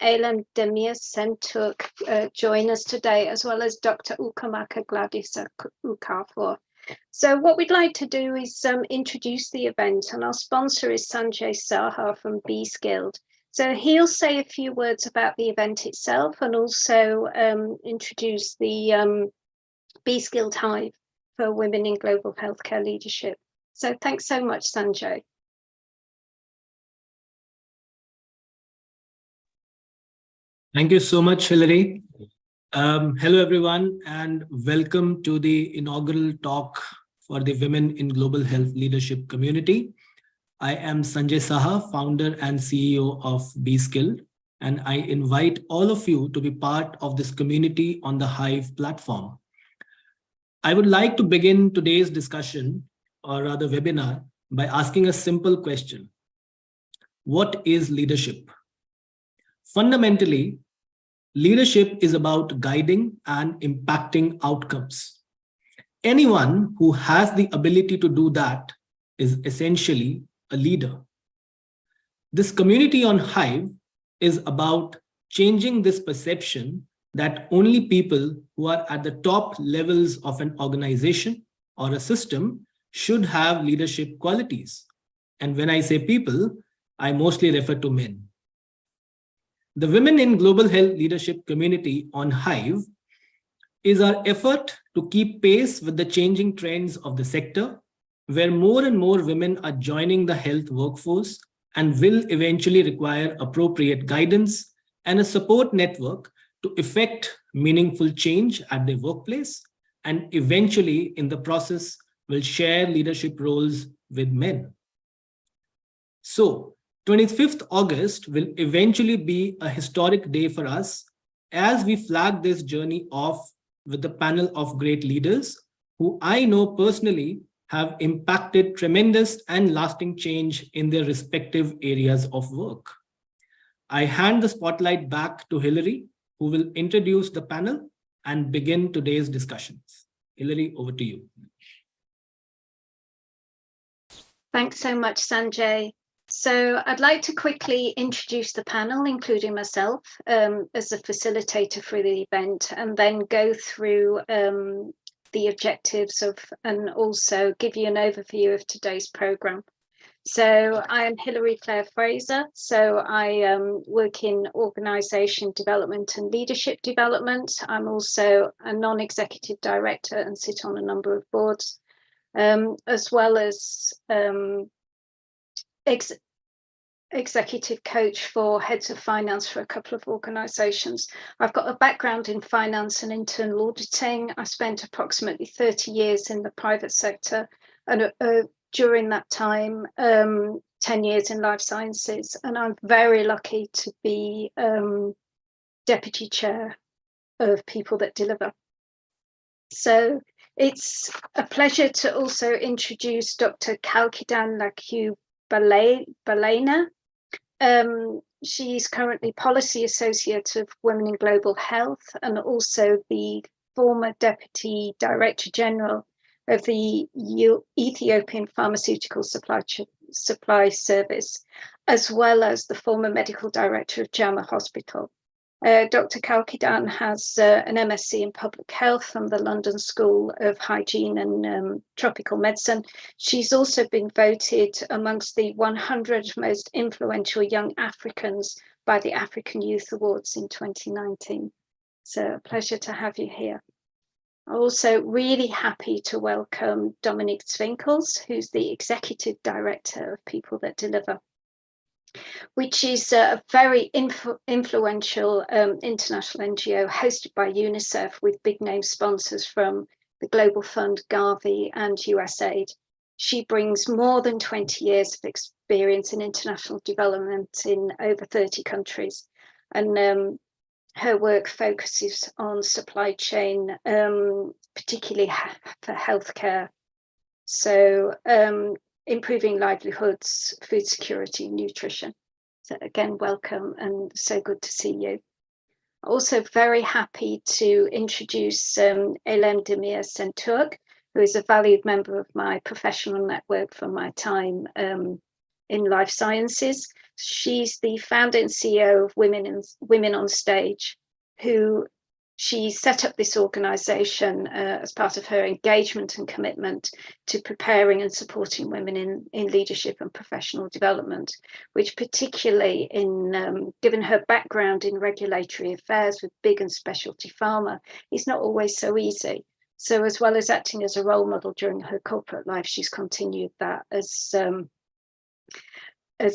Eylem Demir-Senturk join us today, as well as Dr. Ukamaka Gladys Okafor. So what we'd like to do is introduce the event, and our sponsor is Sanjay Saha from B-Skilled. So he'll say a few words about the event itself and also introduce the B-Skilled Hive for Women in Global Healthcare Leadership. So thanks so much, Sanjay. Thank you so much, Hilary. Hello, everyone, and welcome to the inaugural talk for the Women in Global Health Leadership community. I am Sanjay Saha, founder and CEO of B-Skilled, and I invite all of you to be part of this community on the Hive platform. I would like to begin today's discussion, or rather webinar, by asking a simple question. What is leadership? Fundamentally, leadership is about guiding and impacting outcomes. Anyone who has the ability to do that is essentially a leader. This community on Hive is about changing this perception that only people who are at the top levels of an organization or a system should have leadership qualities. And when I say people, I mostly refer to men. The Women in Global Health Leadership community on Hive is our effort to keep pace with the changing trends of the sector, where more and more women are joining the health workforce and will eventually require appropriate guidance and a support network to effect meaningful change at their workplace, and eventually in the process will share leadership roles with men. So, 25th August will eventually be a historic day for us as we flag this journey off with a panel of great leaders who I know personally have impacted tremendous and lasting change in their respective areas of work. I hand the spotlight back to Hilary, who will introduce the panel and begin today's discussions. Hilary, over to you. Thanks so much, Sanjay. So I'd like to quickly introduce the panel, including myself, as a facilitator for the event, and then go through the objectives of, and also give you an overview of today's programme. So I am Hilary Claire Fraser. So I work in organisation development and leadership development. I'm also a non-executive director and sit on a number of boards, as well as executive coach for heads of finance for a couple of organisations. I've got a background in finance and internal auditing. I spent approximately 30 years in the private sector, and during that time, 10 years in life sciences. And I'm very lucky to be deputy chair of People That Deliver. So it's a pleasure to also introduce Dr. Kalkidan Lakhu Balena. She's currently Policy Associate of Women in Global Health and also the former Deputy Director General of the Ethiopian Pharmaceutical Supply Service, as well as the former Medical Director of JAMA Hospital. Dr. Kalkidan has an MSc in Public Health from the London School of Hygiene and Tropical Medicine. She's also been voted amongst the 100 most influential young Africans by the African Youth Awards in 2019. So a pleasure to have you here. I'm also really happy to welcome Dominique Zwinkels, who's the Executive Director of People That Deliver, which is a very influential international NGO hosted by UNICEF with big name sponsors from the Global Fund, Gavi and USAID. She brings more than 20 years of experience in international development in over 30 countries. And her work focuses on supply chain, particularly for healthcare. So improving livelihoods, food security, nutrition. So again, welcome and so good to see you. Also very happy to introduce Eylem Demir-Senturk, who is a valued member of my professional network from my time in life sciences. She's the founder and CEO of Women on Stage, who she set up this organization as part of her engagement and commitment to preparing and supporting women in leadership and professional development, which particularly given her background in regulatory affairs with big and specialty pharma, is not always so easy. So as well as acting as a role model during her corporate life, she's continued that as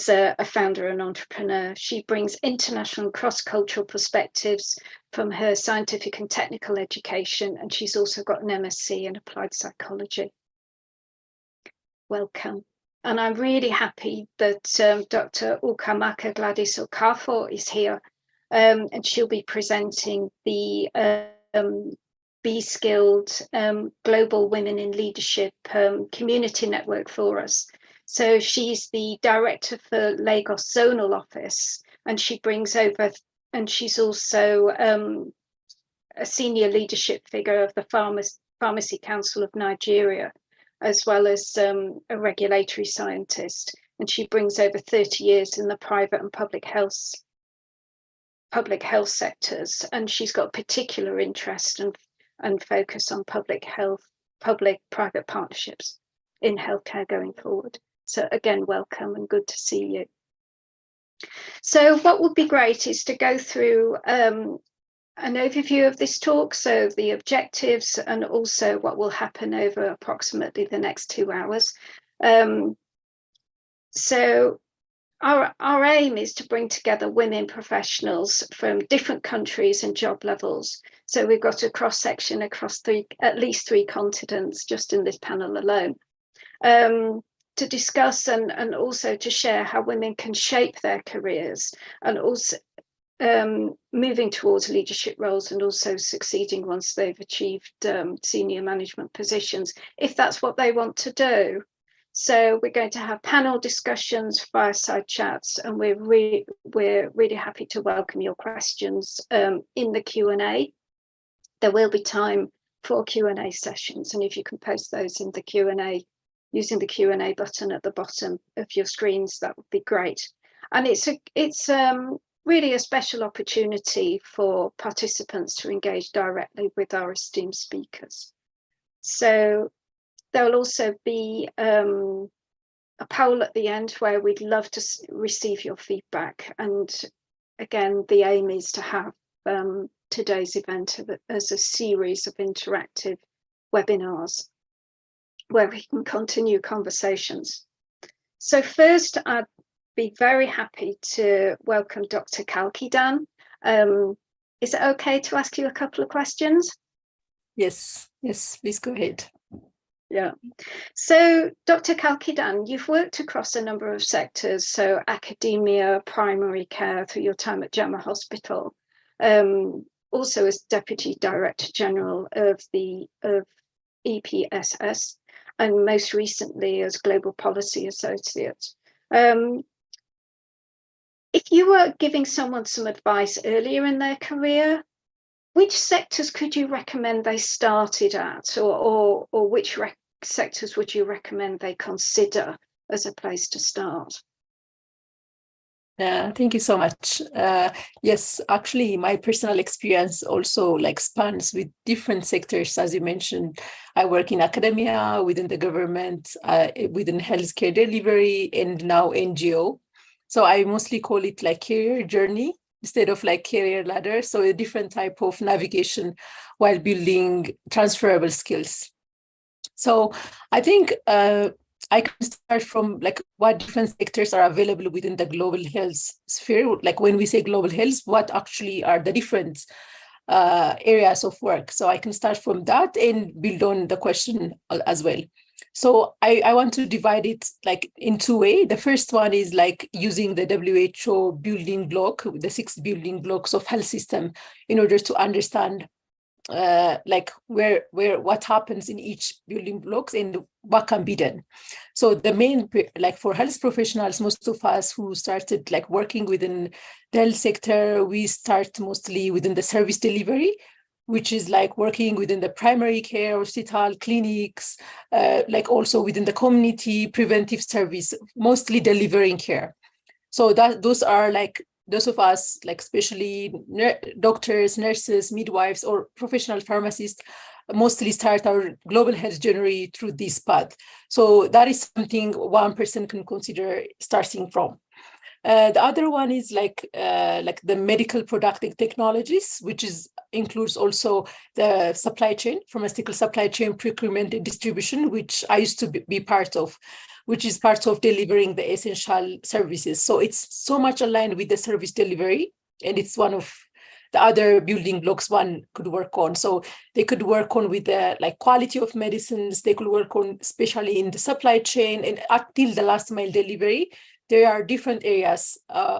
a founder and entrepreneur. She brings international and cross-cultural perspectives from her scientific and technical education, and she's also got an MSc in applied psychology. Welcome. And I'm really happy that Dr. Ukamaka Gladys Okafor is here, and she'll be presenting the Be Skilled Global Women in Leadership community network for us. So she's the director for Lagos Zonal Office, and she brings over, and she's also a senior leadership figure of the Pharmacy Council of Nigeria, as well as a regulatory scientist. And she brings over 30 years in the private and public health sectors. And she's got particular interest and focus on public-private partnerships in healthcare going forward. So again, welcome and good to see you. So what would be great is to go through an overview of this talk, so the objectives and also what will happen over approximately the next 2 hours. So our aim is to bring together women professionals from different countries and job levels. So we've got a cross-section across at least three continents just in this panel alone. To discuss and also to share how women can shape their careers and also moving towards leadership roles and also succeeding once they've achieved senior management positions, if that's what they want to do. So we're going to have panel discussions, fireside chats, and we're really happy to welcome your questions in the Q&A. There will be time for Q&A sessions, and if you can post those in the Q&A using the Q&A button at the bottom of your screens, that would be great. And it's really a special opportunity for participants to engage directly with our esteemed speakers. So there will also be a poll at the end where we'd love to receive your feedback. And again, the aim is to have today's event as a series of interactive webinars where we can continue conversations. So first, I'd be very happy to welcome Dr. Kalkidan. Is it okay to ask you a couple of questions? Yes, please go ahead. Yeah. So Dr. Kalkidan, you've worked across a number of sectors, so academia, primary care through your time at Gemma Hospital, also as Deputy Director General of EPSS, and most recently as Global Policy Associate. If you were giving someone some advice earlier in their career, which sectors could you recommend they started at, or which sectors would you recommend they consider as a place to start? Thank you so much. Yes, actually, my personal experience also spans with different sectors. As you mentioned, I work in academia, within the government, within healthcare delivery, and now NGO. So I mostly call it career journey instead of career ladder. So a different type of navigation while building transferable skills. So I think I can start from what different sectors are available within the global health sphere. When we say global health, what actually are the different areas of work? So I can start from that and build on the question as well. So I want to divide it in two ways. The first one is using the WHO building block, the 6 building blocks of health system, in order to understand what happens in each building blocks and what can be done. So the main, for health professionals, most of us who started working within the health sector, we start mostly within the service delivery, which is like working within the primary care, hospital, clinics, like also within the community, preventive service, mostly delivering care. So those are like those of us, like especially doctors, nurses, midwives, or professional pharmacists, mostly start our global health journey through this path. So that is something one person can consider starting from. The other one is like the medical product technologies, which includes also the supply chain, pharmaceutical supply chain procurement and distribution, which I used to be part of, which is part of delivering the essential services. So it's so much aligned with the service delivery, and it's one of the other building blocks one could work on. So they could work on with the like quality of medicines, they could work on especially in the supply chain and until the last mile delivery. There are different areas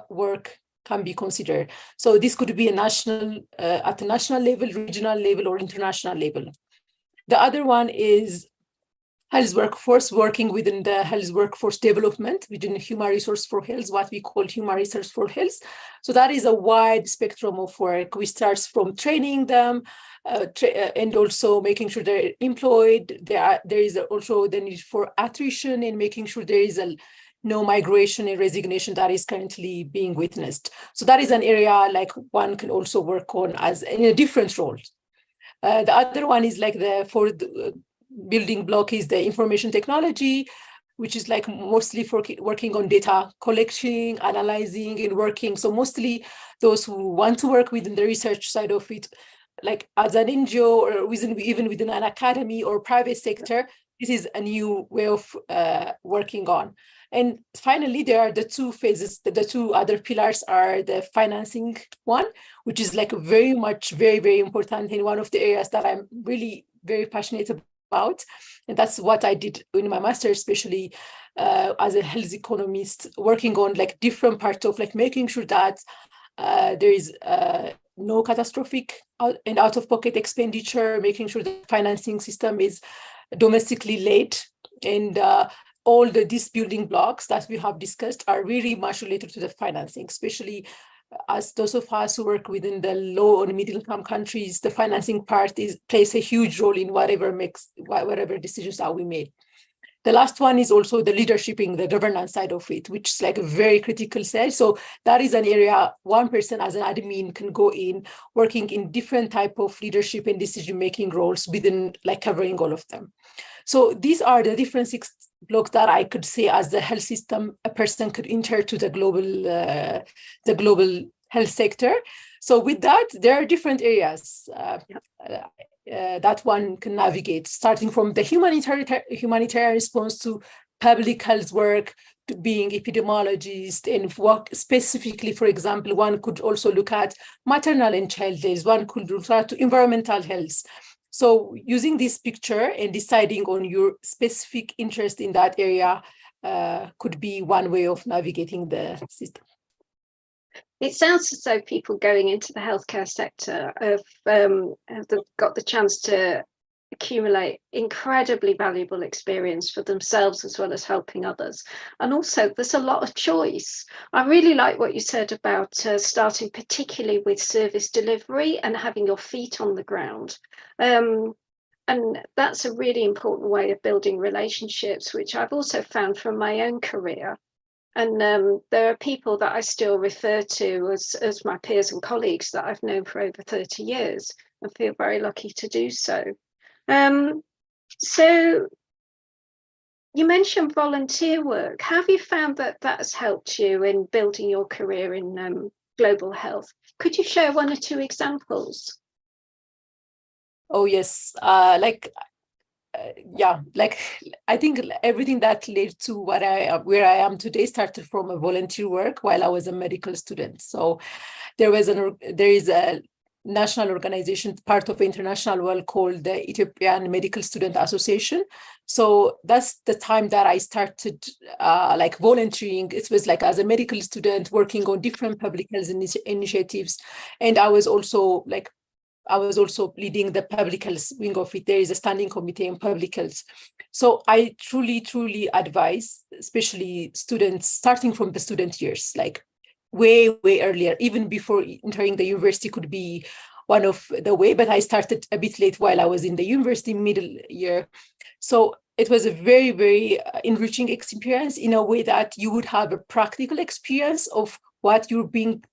work can be considered. So this could be a national, at a national level, regional level, or international level. The other one is health workforce, working within the health workforce development within human resource for health, what we call human resource for health. So that is a wide spectrum of work. We start from training them and also making sure they're employed. There is also the need for attrition and making sure there is no migration and resignation that is currently being witnessed. So that is an area like one can also work on as in a different role. The other one is like the building block is the information technology, which is like mostly for working on data collection, analyzing, and working. So mostly those who want to work within the research side of it, like as an NGO or even within an academy or private sector, this is a new way of working on. And finally, there are the two phases. The two other pillars are the financing one, which is like very, very important in one of the areas that I'm really very passionate about. And that's what I did in my master's, especially as a health economist, working on like different parts of like making sure that there is no catastrophic and out-of-pocket expenditure, making sure the financing system is domestically led, and all these building blocks that we have discussed are really much related to the financing, especially as those of us who work within the low and middle income countries. The financing part plays a huge role in whatever decisions that we made. The last one is also the leadership in the governance side of it, which is like a very critical side. So that is an area one person as an admin can go in, working in different type of leadership and decision-making roles within like covering all of them. So these are the different 6 blocks that I could say as the health system, a person could enter to the global health sector. So with that, there are different areas that one can navigate, starting from the humanitarian response to public health work, to being epidemiologist, and work specifically, for example, one could also look at maternal and child health, one could look at environmental health. So using this picture and deciding on your specific interest in that area could be one way of navigating the system. It sounds as though people going into the healthcare sector have got the chance to accumulate incredibly valuable experience for themselves as well as helping others. And also there's a lot of choice. I really like what you said about starting particularly with service delivery and having your feet on the ground. And that's a really important way of building relationships, which I've also found from my own career. And there are people that I still refer to as my peers and colleagues that I've known for over 30 years and feel very lucky to do so. So you mentioned volunteer work. Have you found that has helped you in building your career in global health? Could you share 1 or 2 examples? Oh, yes. I think everything that led to where I am today started from a volunteer work while I was a medical student. So there is a national organization, part of international world, called the Ethiopian Medical Student Association. So that's the time that I started volunteering. It was like as a medical student working on different public health initiatives, and I was also leading the public health wing of it. There is a standing committee in public health. So I truly advise, especially students starting from the student years, like way earlier, even before entering the university, could be one of the way, but I started a bit late while I was in the university middle year. So it was a very, very enriching experience in a way that you would have a practical experience of what you're being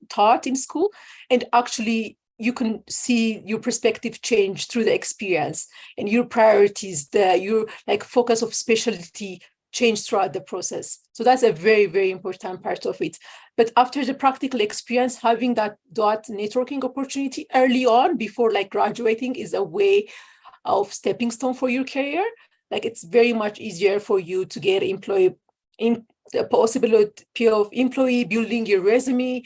taught in school, and actually you can see your perspective change through the experience, and your priorities, your like focus of specialty change throughout the process. So that's a very, very important part of it. But after the practical experience, having that networking opportunity early on before like graduating is a way of stepping stone for your career. Like it's very much easier for you to get the possibility of employee, building your resume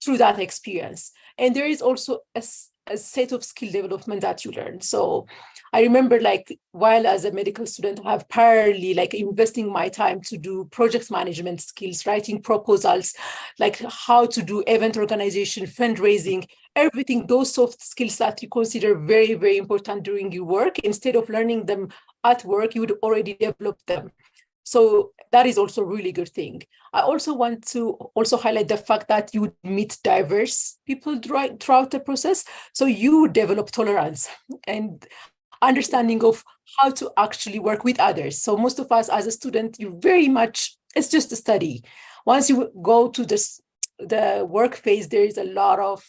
through that experience. And there is also a set of skill development that you learn. So I remember like while as a medical student, I have parallelly like investing my time to do project management skills, writing proposals, like how to do event organization, fundraising, everything, those soft skills that you consider very, very important during your work. Instead of learning them at work, you would already develop them. So that is also a really good thing. I also want to also highlight the fact that you would meet diverse people throughout the process. So you develop tolerance and understanding of how to actually work with others. So most of us as a student, you very much, it's just a study. Once you go to the work phase, there is a lot of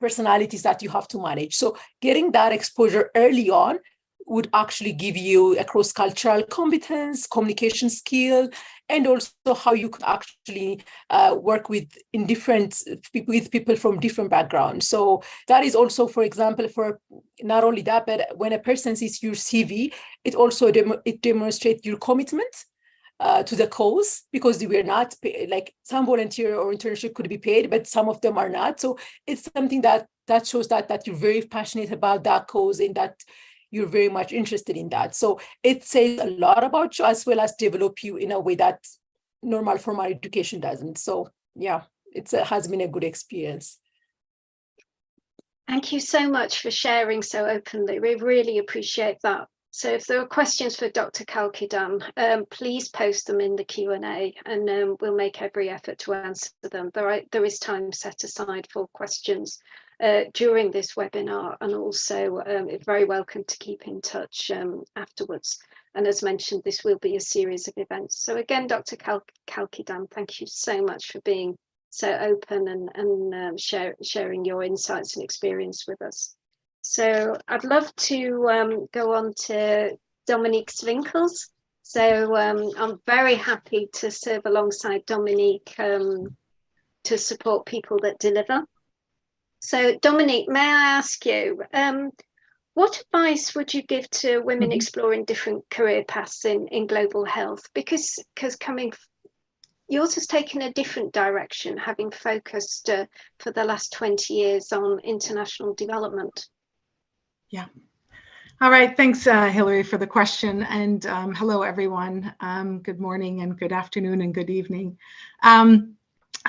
personalities that you have to manage. So getting that exposure early on would actually give you a cross-cultural competence, communication skill, and also how you could actually work with people from different backgrounds. So that is also, for example, for not only that, but when a person sees your CV, it also it demonstrates your commitment to the cause, because we are not like some volunteer or internship could be paid, but some of them are not. So it's something that shows that you're very passionate about that cause and that you're very much interested in that. So it says a lot about you as well as develop you in a way that normal formal education doesn't. So yeah, it has been a good experience. Thank you so much for sharing so openly. We really appreciate that. So if there are questions for Dr. Kalkidan, please post them in the Q&A and we'll make every effort to answer them. There is time set aside for questions during this webinar, and also very welcome to keep in touch afterwards. And as mentioned, this will be a series of events. So again, Dr. Kalkidan, thank you so much for being so open and sharing your insights and experience with us. So I'd love to go on to Dominique Swinkels. So I'm very happy to serve alongside Dominique to support people that deliver. So Dominique, may I ask you, what advice would you give to women exploring different career paths in global health? Because yours has taken a different direction, having focused for the last 20 years on international development. Yeah. All right. Thanks, Hilary, for the question. And hello, everyone. Good morning and good afternoon and good evening. Yeah,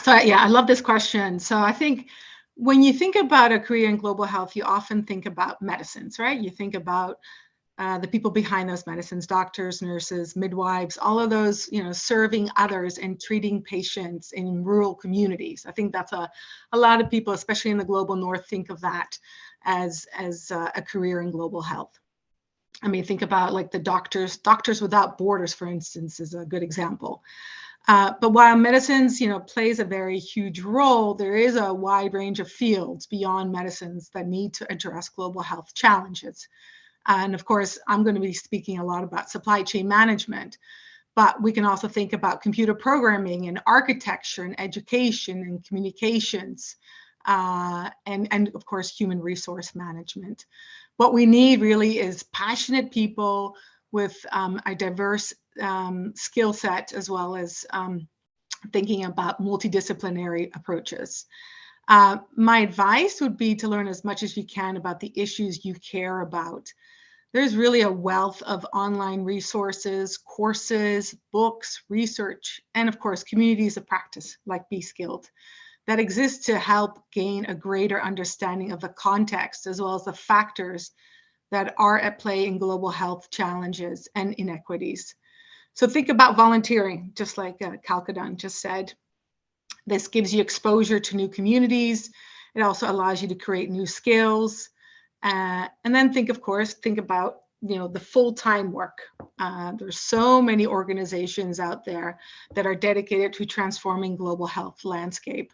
I love this question. So I think when you think about a career in global health, you often think about medicines, right? You think about the people behind those medicines, doctors, nurses, midwives, all of those, serving others and treating patients in rural communities. I think that's a lot of people, especially in the global north, think of that as a career in global health. I mean, think about like the Doctors Without Borders, for instance, is a good example. But while medicines, plays a very huge role, there is a wide range of fields beyond medicines that need to address global health challenges. And of course, I'm going to be speaking a lot about supply chain management, but we can also think about computer programming and architecture and education and communications, and of course, human resource management. What we need really is passionate people with a diverse skill set, as well as thinking about multidisciplinary approaches. My advice would be to learn as much as you can about the issues you care about. There's really a wealth of online resources, courses, books, research, and of course, communities of practice like Be Skilled that exist to help gain a greater understanding of the context as well as the factors that are at play in global health challenges and inequities. So think about volunteering, just like Kalkidan just said. This gives you exposure to new communities It also allows you to create new skills. And then think about, the full-time work. There's so many organizations out there that are dedicated to transforming global health landscape.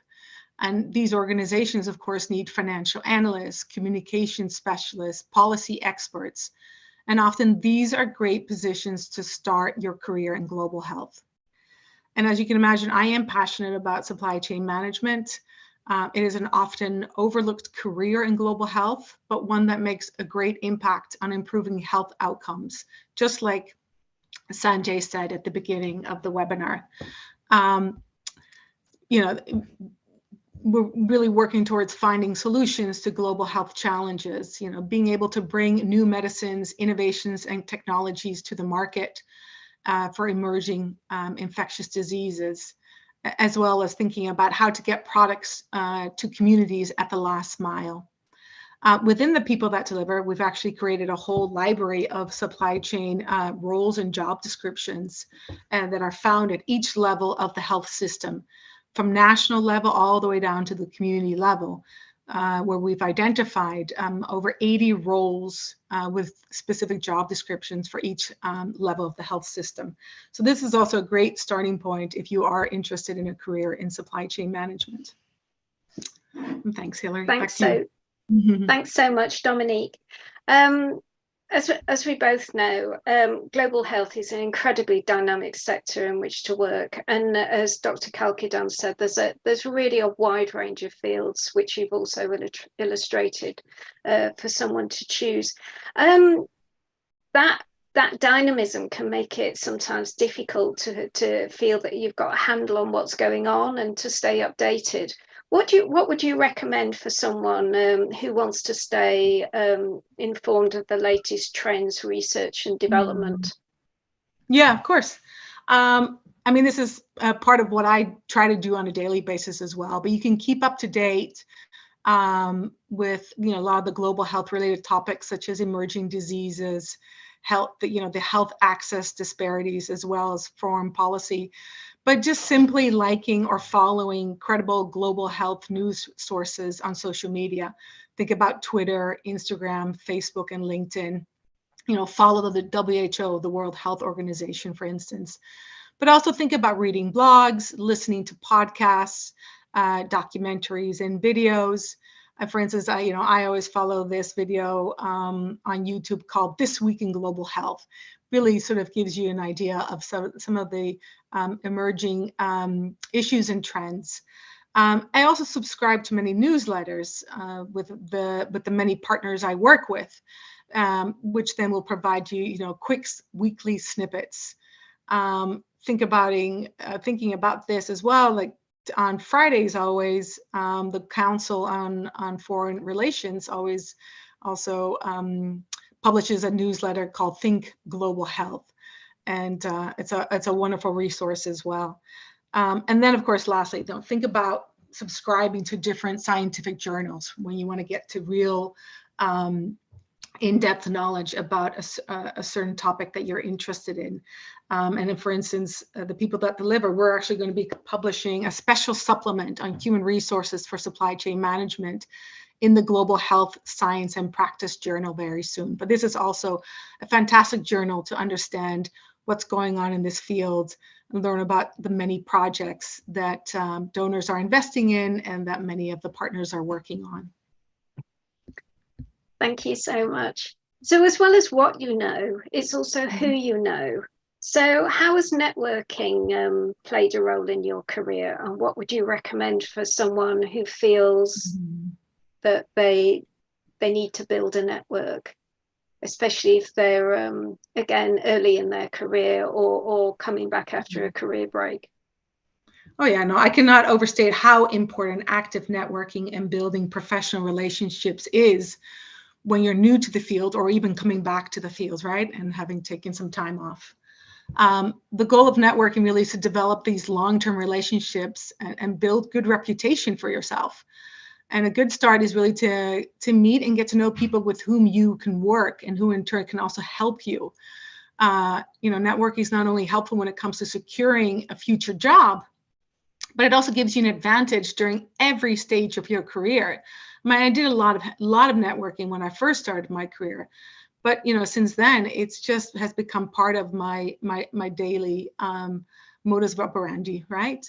And these organizations, of course, need financial analysts, communication specialists, policy experts. And often these are great positions to start your career in global health. And as you can imagine, I am passionate about supply chain management. It is an often overlooked career in global health, but one that makes a great impact on improving health outcomes, just like Sanjay said at the beginning of the webinar. We're really working towards finding solutions to global health challenges, being able to bring new medicines, innovations, and technologies to the market for emerging infectious diseases, as well as thinking about how to get products to communities at the last mile. Within the people that deliver, we've actually created a whole library of supply chain roles and job descriptions that are found at each level of the health system, from national level all the way down to the community level, where we've identified over 80 roles with specific job descriptions for each level of the health system. So this is also a great starting point if you are interested in a career in supply chain management. And thanks, Hilary. Thanks so much, Dominique. As we both know, global health is an incredibly dynamic sector in which to work. And as Dr. Kalkidan said, there's really a wide range of fields, which you've also illustrated for someone to choose. That dynamism can make it sometimes difficult to feel that you've got a handle on what's going on and to stay updated. What would you recommend for someone who wants to stay informed of the latest trends, research, and development? Yeah, of course. This is part of what I try to do on a daily basis as well. But you can keep up to date with a lot of the global health related topics, such as emerging diseases, the health access disparities, as well as foreign policy. But just simply liking or following credible global health news sources on social media. Think about Twitter, Instagram, Facebook, and LinkedIn. Follow the WHO, the World Health Organization, for instance. But also think about reading blogs, listening to podcasts, documentaries, and videos. For instance, I always follow this video on YouTube called This Week in Global Health. Really sort of gives you an idea of some of the emerging issues and trends. I also subscribe to many newsletters with the many partners I work with, which then will provide you, quick weekly snippets. Thinking about this as well, like on Fridays always, the Council on Foreign Relations always also publishes a newsletter called Think Global Health, and it's a wonderful resource as well. And then, of course, lastly, don't think about subscribing to different scientific journals when you want to get to real in-depth knowledge about a certain topic that you're interested in. And then, for instance, the people that deliver, we're actually going to be publishing a special supplement on human resources for supply chain management in the Global Health Science and Practice Journal very soon. But this is also a fantastic journal to understand what's going on in this field and learn about the many projects that donors are investing in and that many of the partners are working on. Thank you so much. So as well as what you know, it's also who you know. So how has networking played a role in your career, and what would you recommend for someone who feels that they need to build a network, especially if they're again early in their career or coming back after a career break? Oh yeah, no, I cannot overstate how important active networking and building professional relationships is when you're new to the field or even coming back to the field, right? And having taken some time off. The goal of networking really is to develop these long-term relationships and build good reputation for yourself. And a good start is really to meet and get to know people with whom you can work and who in turn can also help you. Networking is not only helpful when it comes to securing a future job, but it also gives you an advantage during every stage of your career. I mean, I did a lot of networking when I first started my career, but since then it's just has become part of my daily modus operandi, right?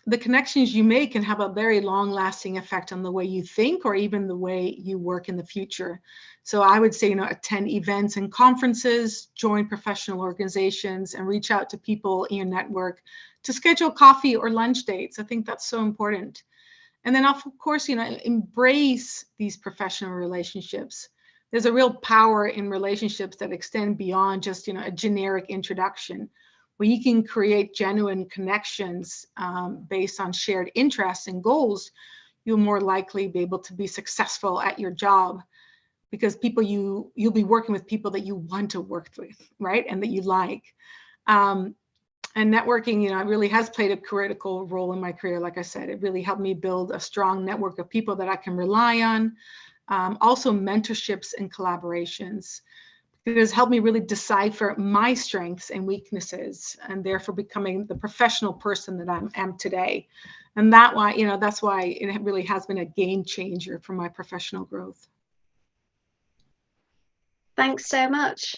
The connections you make can have a very long-lasting effect on the way you think or even the way you work in the future. So I would say, attend events and conferences, join professional organizations, and reach out to people in your network to schedule coffee or lunch dates. I think that's so important. And then, of course, embrace these professional relationships. There's a real power in relationships that extend beyond just, a generic introduction, where you can create genuine connections based on shared interests and goals. You'll more likely be able to be successful at your job because you'll be working with people that you want to work with, right? And that you like. And networking, it really has played a critical role in my career. Like I said, it really helped me build a strong network of people that I can rely on. Also mentorships and collaborations. It has helped me really decipher my strengths and weaknesses, and therefore becoming the professional person that I am today. And that's why it really has been a game changer for my professional growth. Thanks so much.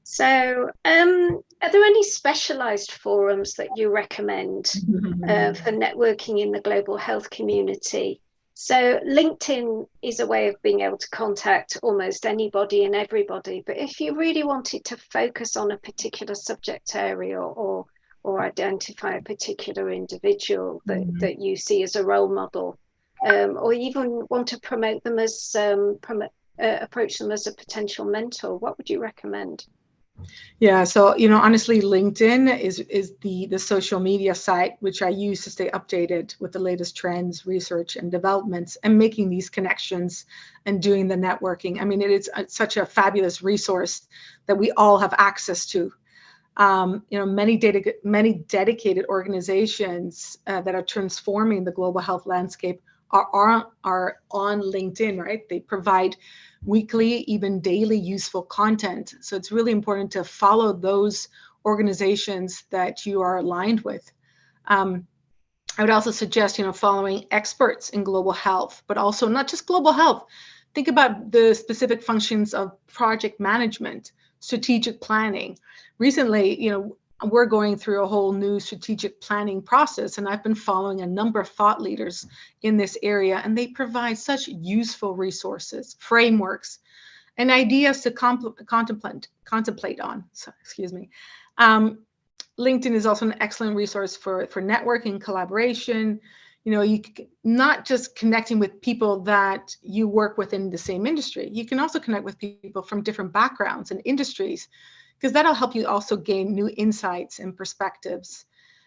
So, are there any specialized forums that you recommend for networking in the global health community? So LinkedIn is a way of being able to contact almost anybody and everybody. But if you really wanted to focus on a particular subject area or identify a particular individual that you see as a role model, or even want to promote them as approach them as a potential mentor, what would you recommend? Yeah, so honestly, LinkedIn is the social media site which I use to stay updated with the latest trends, research, and developments, and making these connections and doing the networking. I mean, it's such a fabulous resource that we all have access to. Many dedicated organizations that are transforming the global health landscape are on LinkedIn, right? They provide weekly, even daily useful content. So it's really important to follow those organizations that you are aligned with. I would also suggest, following experts in global health, but also not just global health. Think about the specific functions of project management, strategic planning. Recently, we're going through a whole new strategic planning process, and I've been following a number of thought leaders in this area, and they provide such useful resources, frameworks, and ideas to contemplate on. So, excuse me. LinkedIn is also an excellent resource for networking, collaboration. You not just connecting with people that you work with in the same industry. You can also connect with people from different backgrounds and industries, because that'll help you also gain new insights and perspectives.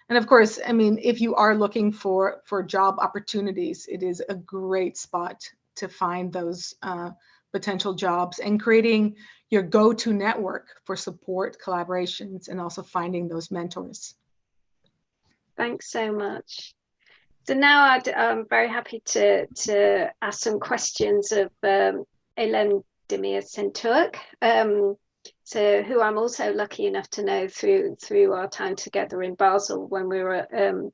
And of course, I mean, if you are looking for job opportunities, it is a great spot to find those potential jobs, and creating your go-to network for support, collaborations, and also finding those mentors. Thanks so much. So now I'm very happy to ask some questions of Eylem Demir-Centurk, so who I'm also lucky enough to know through our time together in Basel when we were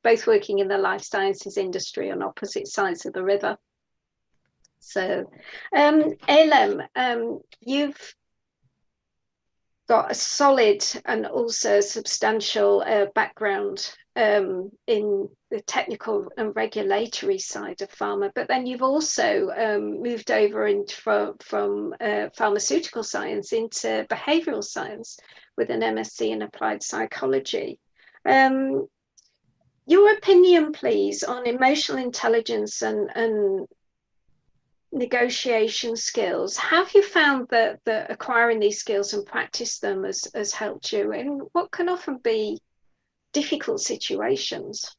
both working in the life sciences industry on opposite sides of the river. So Eylem, you've got a solid and also substantial background in the technical and regulatory side of pharma, but then you've also moved over from pharmaceutical science into behavioral science with an MSc in applied psychology. Your opinion, please, on emotional intelligence and negotiation skills. Have you found that acquiring these skills and practice them has helped you in what can often be difficult situations?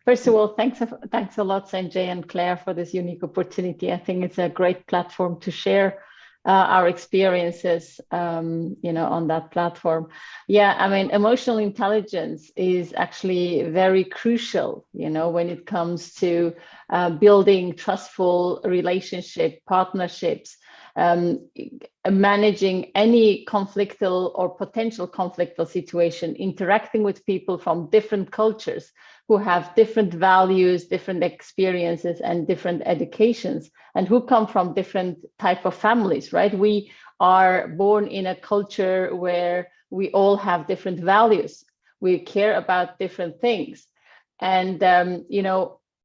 First of all, thanks a lot, Sanjay and Claire, for this unique opportunity. I think it's a great platform to share our experiences, on that platform. Yeah, I mean, emotional intelligence is actually very crucial, when it comes to building trustful relationship partnerships. managing any conflictual or potential conflictual situation, interacting with people from different cultures who have different values, different experiences, and different educations, and who come from different type of families, right? We are born in a culture where we all have different values. We care about different things. And,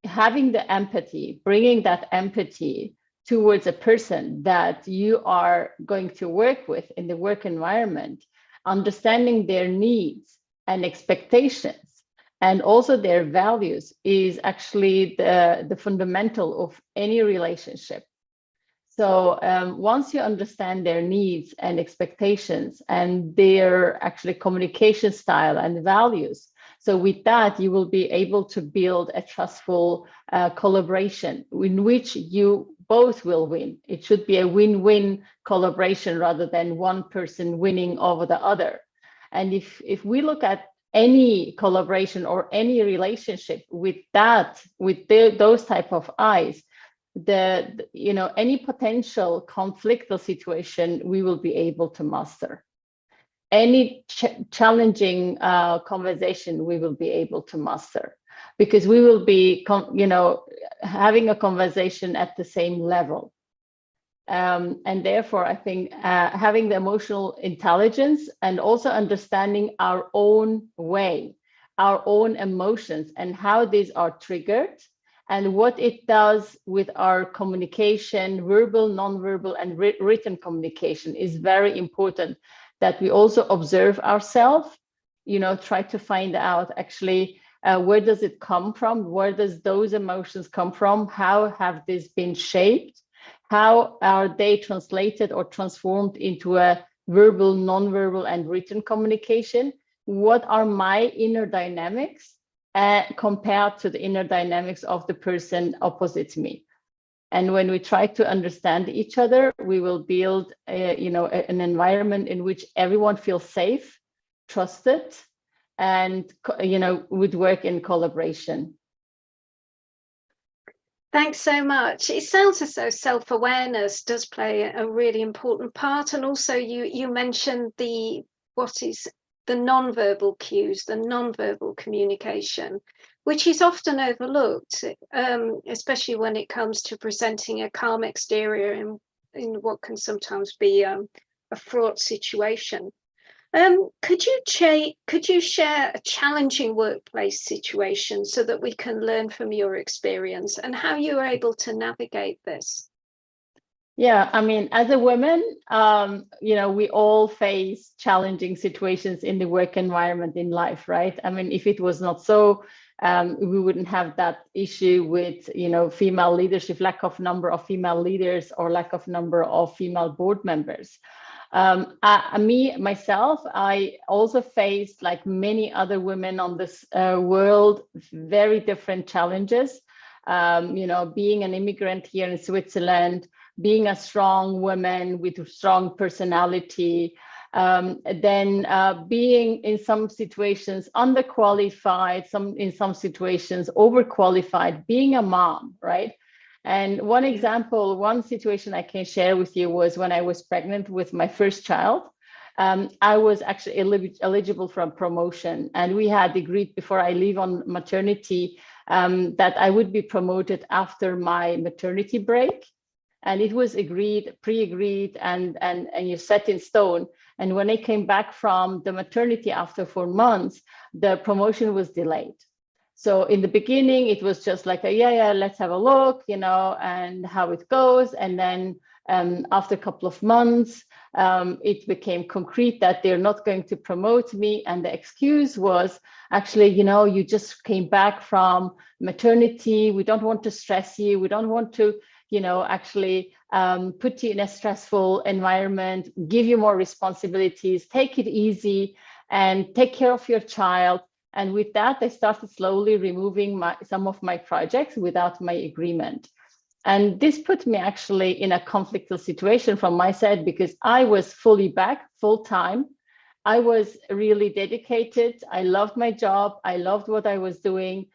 having the empathy, bringing that empathy towards a person that you are going to work with in the work environment, understanding their needs and expectations, and also their values is actually the fundamental of any relationship. So once you understand their needs and expectations and their actually communication style and values, so with that, you will be able to build a trustful collaboration in which you both will win. It should be a win-win collaboration rather than one person winning over the other. And if we look at any collaboration or any relationship with those type of eyes, any potential conflictual situation we will be able to master. Any challenging conversation we will be able to master, because we will be having a conversation at the same level. And therefore, I think having the emotional intelligence and also understanding our own way, our own emotions and how these are triggered and what it does with our communication, verbal, nonverbal, and written communication is very important, that we also observe ourselves, try to find out actually where does it come from? Where does those emotions come from? How have these been shaped? How are they translated or transformed into a verbal, nonverbal, and written communication? What are my inner dynamics compared to the inner dynamics of the person opposite me? And when we try to understand each other, we will build an environment in which everyone feels safe, trusted, and would work in collaboration. Thanks so much. It sounds as though self-awareness does play a really important part. And also you mentioned what is the non-verbal cues, the non-verbal communication, which is often overlooked, especially when it comes to presenting a calm exterior in what can sometimes be a fraught situation. Could you share a challenging workplace situation so that we can learn from your experience and how you were able to navigate this? Yeah, I mean, as a woman, we all face challenging situations in the work environment in life, right? I mean, if it was not so, we wouldn't have that issue with, female leadership, lack of number of female leaders or lack of number of female board members. Myself, I also faced, like many other women on this world, very different challenges. Being an immigrant here in Switzerland, being a strong woman with a strong personality, then being in some situations underqualified, in some situations overqualified, being a mom, right? And one situation I can share with you was when I was pregnant with my first child. I was actually eligible for a promotion, and we had agreed before I leave on maternity that I would be promoted after my maternity break. And it was pre-agreed and you set in stone. And when I came back from the maternity after 4 months, the promotion was delayed. So in the beginning, it was just like, let's have a look, and how it goes. And then after a couple of months, it became concrete that they're not going to promote me. And the excuse was actually, you just came back from maternity. We don't want to stress you. We don't want to, put you in a stressful environment, give you more responsibilities, take it easy and take care of your child. And with that, I started slowly removing some of my projects without my agreement. And this put me actually in a conflictual situation from my side, because I was fully back, full time. I was really dedicated. I loved my job. I loved what I was doing.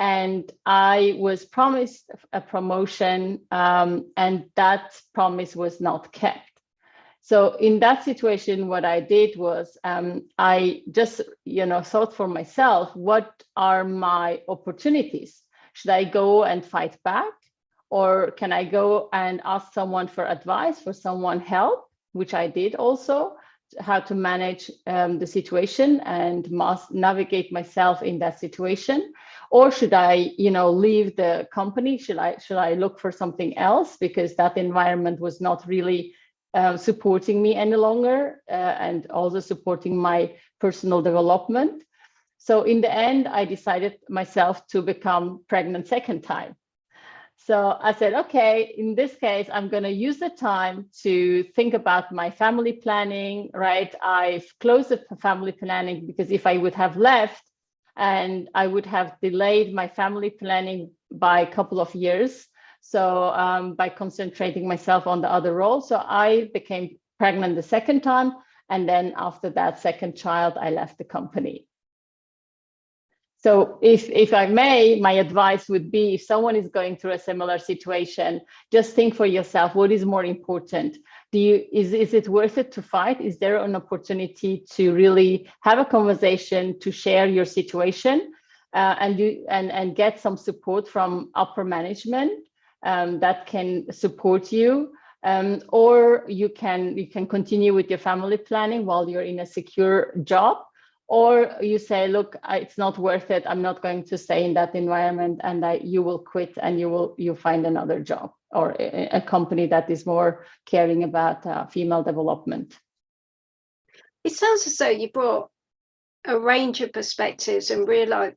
and I was promised a promotion, and that promise was not kept. So in that situation, what I did was I just, thought for myself, what are my opportunities? Should I go and fight back? Or can I go and ask someone for advice, for someone help, which I did also, how to manage the situation and must navigate myself in that situation? Or should I, leave the company? Should I look for something else, because that environment was not really supporting me any longer, and also supporting my personal development. So in the end, I decided myself to become pregnant second time. So I said, okay, in this case, I'm going to use the time to think about my family planning, right? I've closed the family planning, because if I would have left, and I would have delayed my family planning by a couple of years. So by concentrating myself on the other role. So I became pregnant the second time. And then after that second child, I left the company. So if I may, my advice would be, if someone is going through a similar situation, just think for yourself, what is more important? Is it worth it to fight? Is there an opportunity to really have a conversation, to share your situation, and get some support from upper management that can support you? Or you can continue with your family planning while you're in a secure job. Or you say, look, it's not worth it. I'm not going to stay in that environment, and you will quit, and you find another job or a company that is more caring about female development. It sounds as though you brought a range of perspectives and realized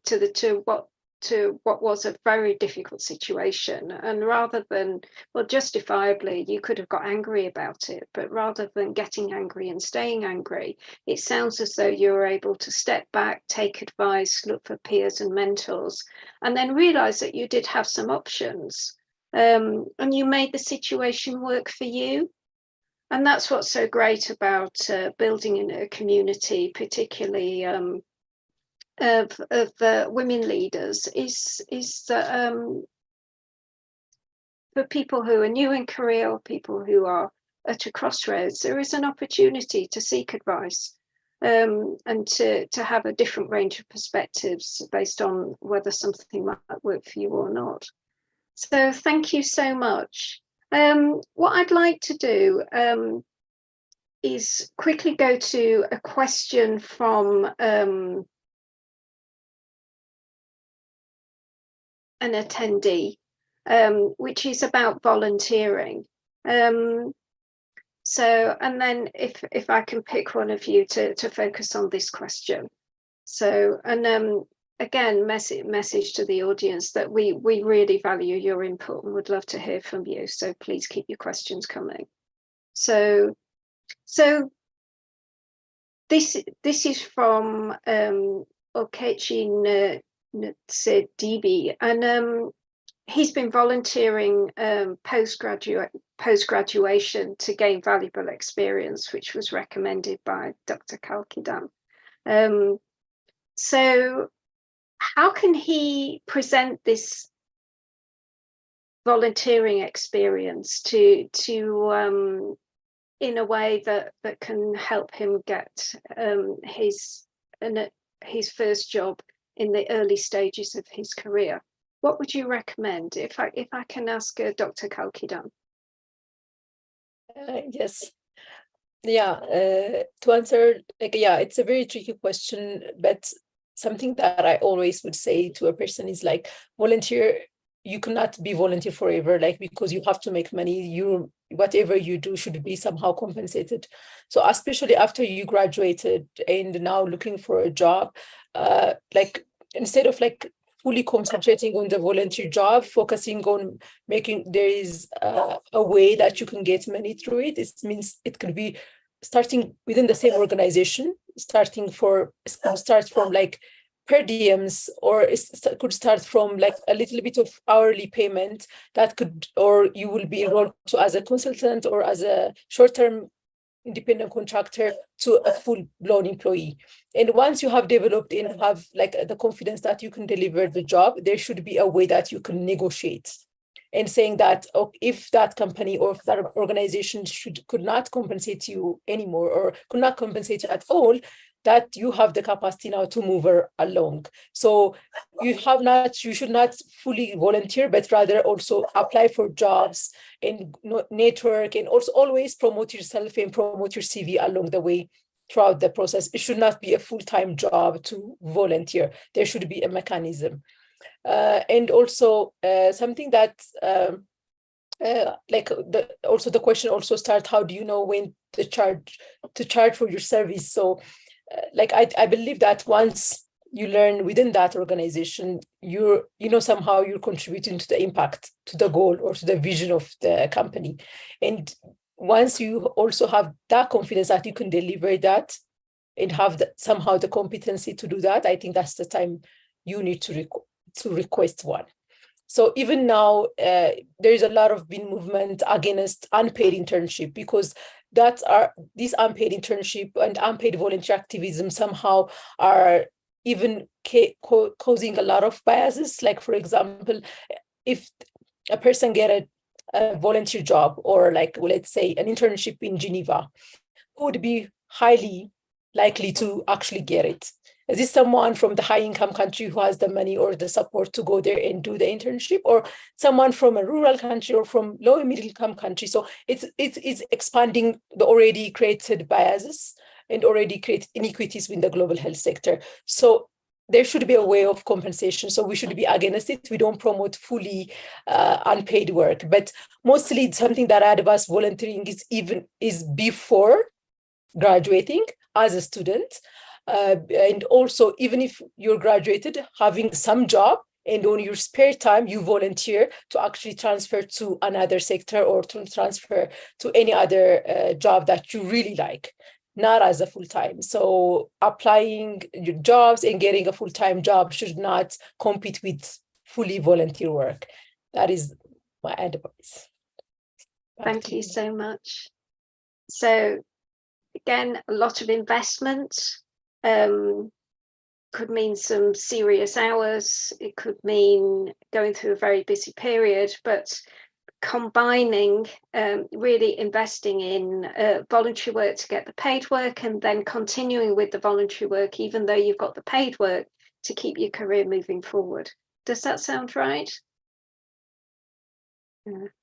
to what was a very difficult situation, and rather than, well, justifiably you could have got angry about it, but rather than getting angry and staying angry, it sounds as though you were able to step back, take advice, look for peers and mentors, and then realize that you did have some options, and you made the situation work for you. And that's what's so great about building in a community, particularly of women leaders, is that for people who are new in career, or people who are at a crossroads, there is an opportunity to seek advice, and to have a different range of perspectives based on whether something might work for you or not. So thank you so much. What I'd like to do is quickly go to a question from an attendee, which is about volunteering. So, and then if I can pick one of you to focus on this question. So, and again, message to the audience that we really value your input and would love to hear from you. So please keep your questions coming. So this is from Okechi Nsedibi, and he's been volunteering post-graduation to gain valuable experience, which was recommended by Dr. Kalkidan. So how can he present this volunteering experience to in a way that can help him get his first job in the early stages of his career? What would you recommend? If I can ask Dr. Kalkidan. Yes. Yeah, to answer, it's a very tricky question, but something that I always would say to a person is like, volunteer, you cannot be volunteer forever, like, because you have to make money, whatever you do should be somehow compensated. So especially after you graduated and now looking for a job, like, instead of like fully concentrating on the volunteer job, focusing on making, there is a way that you can get money through it. It means it could be starting within the same organization, start from like per diems, or it could start from like a little bit of hourly payment that could, or you will be enrolled to as a consultant or as a short-term independent contractor to a full-blown employee. And once you have developed and have like the confidence that you can deliver the job, there should be a way that you can negotiate. And saying that if that company or if that organization could not compensate you anymore or could not compensate you at all, that you have the capacity now to move her along. So you should not fully volunteer, but rather also apply for jobs and network, and also always promote yourself and promote your CV along the way throughout the process. It should not be a full-time job to volunteer. There should be a mechanism. And also something that also the question also starts, how do you know when to charge for your service? So I believe that once you learn within that organization, somehow you're contributing to the impact, to the goal or to the vision of the company. And once you also have that confidence that you can deliver that and have somehow the competency to do that, I think that's the time you need to request one. So even now, there is a lot of movement against unpaid internship, because these unpaid internship and unpaid volunteer activism somehow are even causing a lot of biases. Like, for example, if a person get a volunteer job or let's say an internship in Geneva, who would be highly likely to actually get it? Is this someone from the high-income country who has the money or the support to go there and do the internship, or someone from a rural country or from low and middle-income country? So it's expanding the already created biases and already created inequities within the global health sector. So there should be a way of compensation. So we should be against it. We don't promote fully unpaid work, but mostly something that I advise volunteering is before graduating as a student. And also, even if you're graduated, having some job and on your spare time, you volunteer to actually transfer to another sector or to transfer to any other job that you really like, not as a full-time. So applying your jobs and getting a full-time job should not compete with fully volunteer work. That is my advice. Thank you so much. So again, a lot of investment. Could mean some serious hours. It could mean going through a very busy period, but combining really investing in voluntary work to get the paid work, and then continuing with the voluntary work, even though you've got the paid work, to keep your career moving forward. Does that sound right?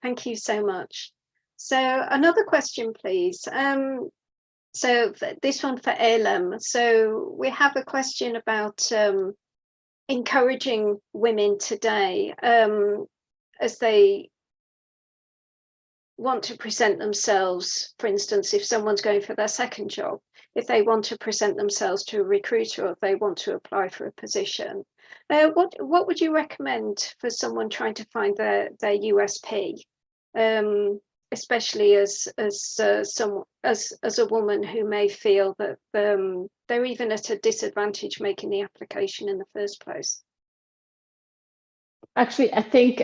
Thank you so much. So another question, please. So this one for Eylem. So we have a question about encouraging women today as they want to present themselves. For instance, if someone's going for their second job, if they want to present themselves to a recruiter, or if they want to apply for a position, what would you recommend for someone trying to find their USP? Especially as a woman who may feel that they're even at a disadvantage making the application in the first place. Actually, I think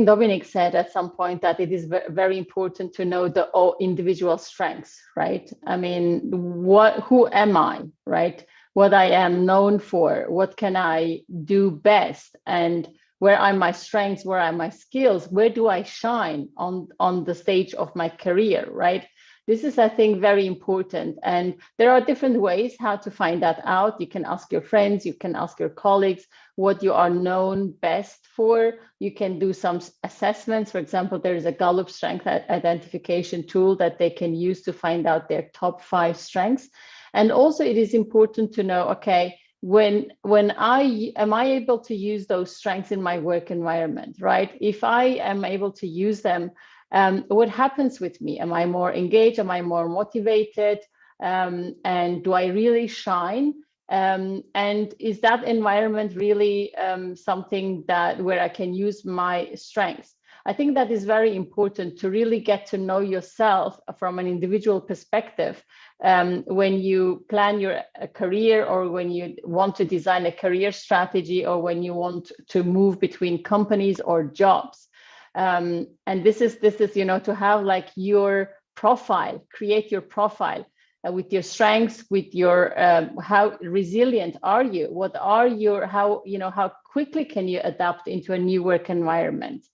Dominic said at some point that it is very important to know the individual strengths, right? I mean, who am I, right? What I am known for, what can I do best, and where are my strengths, where are my skills, where do I shine on the stage of my career, right? This is, I think, very important. And there are different ways how to find that out. You can ask your friends, you can ask your colleagues what you are known best for. You can do some assessments. For example, there is a Gallup strength identification tool that they can use to find out their top 5 strengths. And also it is important to know, okay, when am I able to use those strengths in my work environment, right? If I am able to use them, what happens with me? Am I more engaged? Am I more motivated? And do I really shine? And is that environment really something where I can use my strengths? I think that is very important to really get to know yourself from an individual perspective when you plan your career, or when you want to design a career strategy, or when you want to move between companies or jobs. And this is to have like your profile, create your profile with your strengths, with your how resilient are you, what are your, how quickly can you adapt into a new work environment,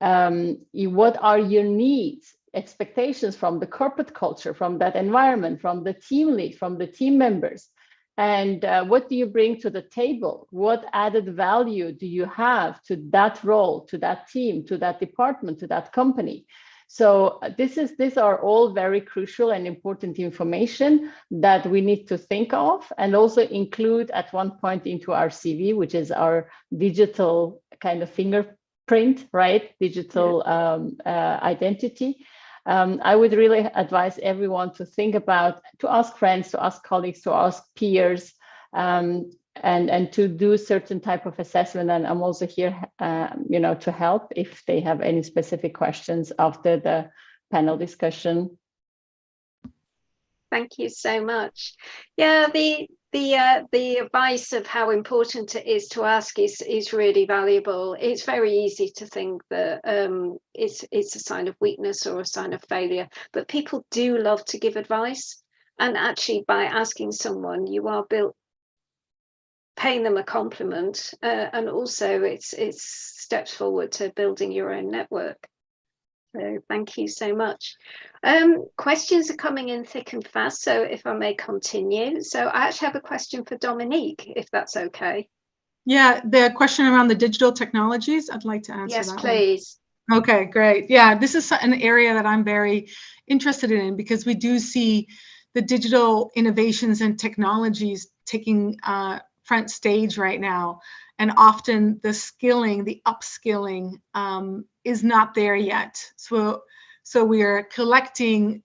what are your needs, expectations from the corporate culture, from that environment, from the team lead, from the team members, and what do you bring to the table? What added value do you have to that role, to that team, to that department, to that company? So these are all very crucial and important information that we need to think of and also include at one point into our CV, which is our digital kind of fingerprint, right? Digital identity. I would really advise everyone to think about, to ask friends, to ask colleagues, to ask peers, and to do certain type of assessment. And I'm also here, to help if they have any specific questions after the panel discussion. Thank you so much. Yeah, the advice of how important it is to ask is really valuable. It's very easy to think that it's a sign of weakness or a sign of failure, but people do love to give advice. And actually, by asking someone, you are paying them a compliment, and also it's steps forward to building your own network. So thank you so much. Questions are coming in thick and fast, so if I may continue. So I actually have a question for Dominique, if that's okay. Yeah, the question around the digital technologies, I'd like to answer that. Yes, please. Okay, great. Yeah, this is an area that I'm very interested in because we do see the digital innovations and technologies taking front stage right now. And often the skilling, the upskilling is not there yet. So we're collecting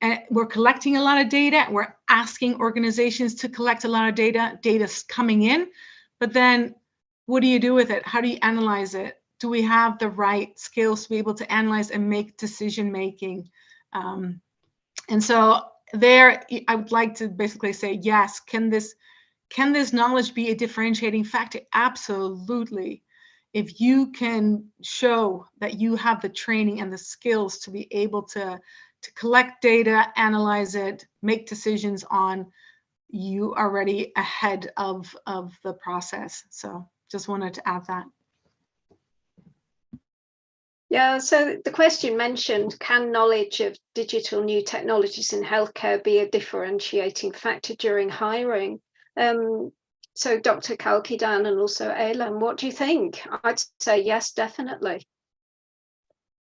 a lot of data. We're asking organizations to collect a lot of data. Data's coming in, but then what do you do with it? How do you analyze it? Do we have the right skills to be able to analyze and make decision making? And so there, I would like to basically say, yes, can this knowledge be a differentiating factor? Absolutely. If you can show that you have the training and the skills to be able to collect data, analyze it, make decisions on, you are already ahead of the process. So just wanted to add that. Yeah, so the question mentioned, can knowledge of digital new technologies in healthcare be a differentiating factor during hiring? So Dr. Kalkidan and also Eylem, what do you think? I'd say yes, definitely.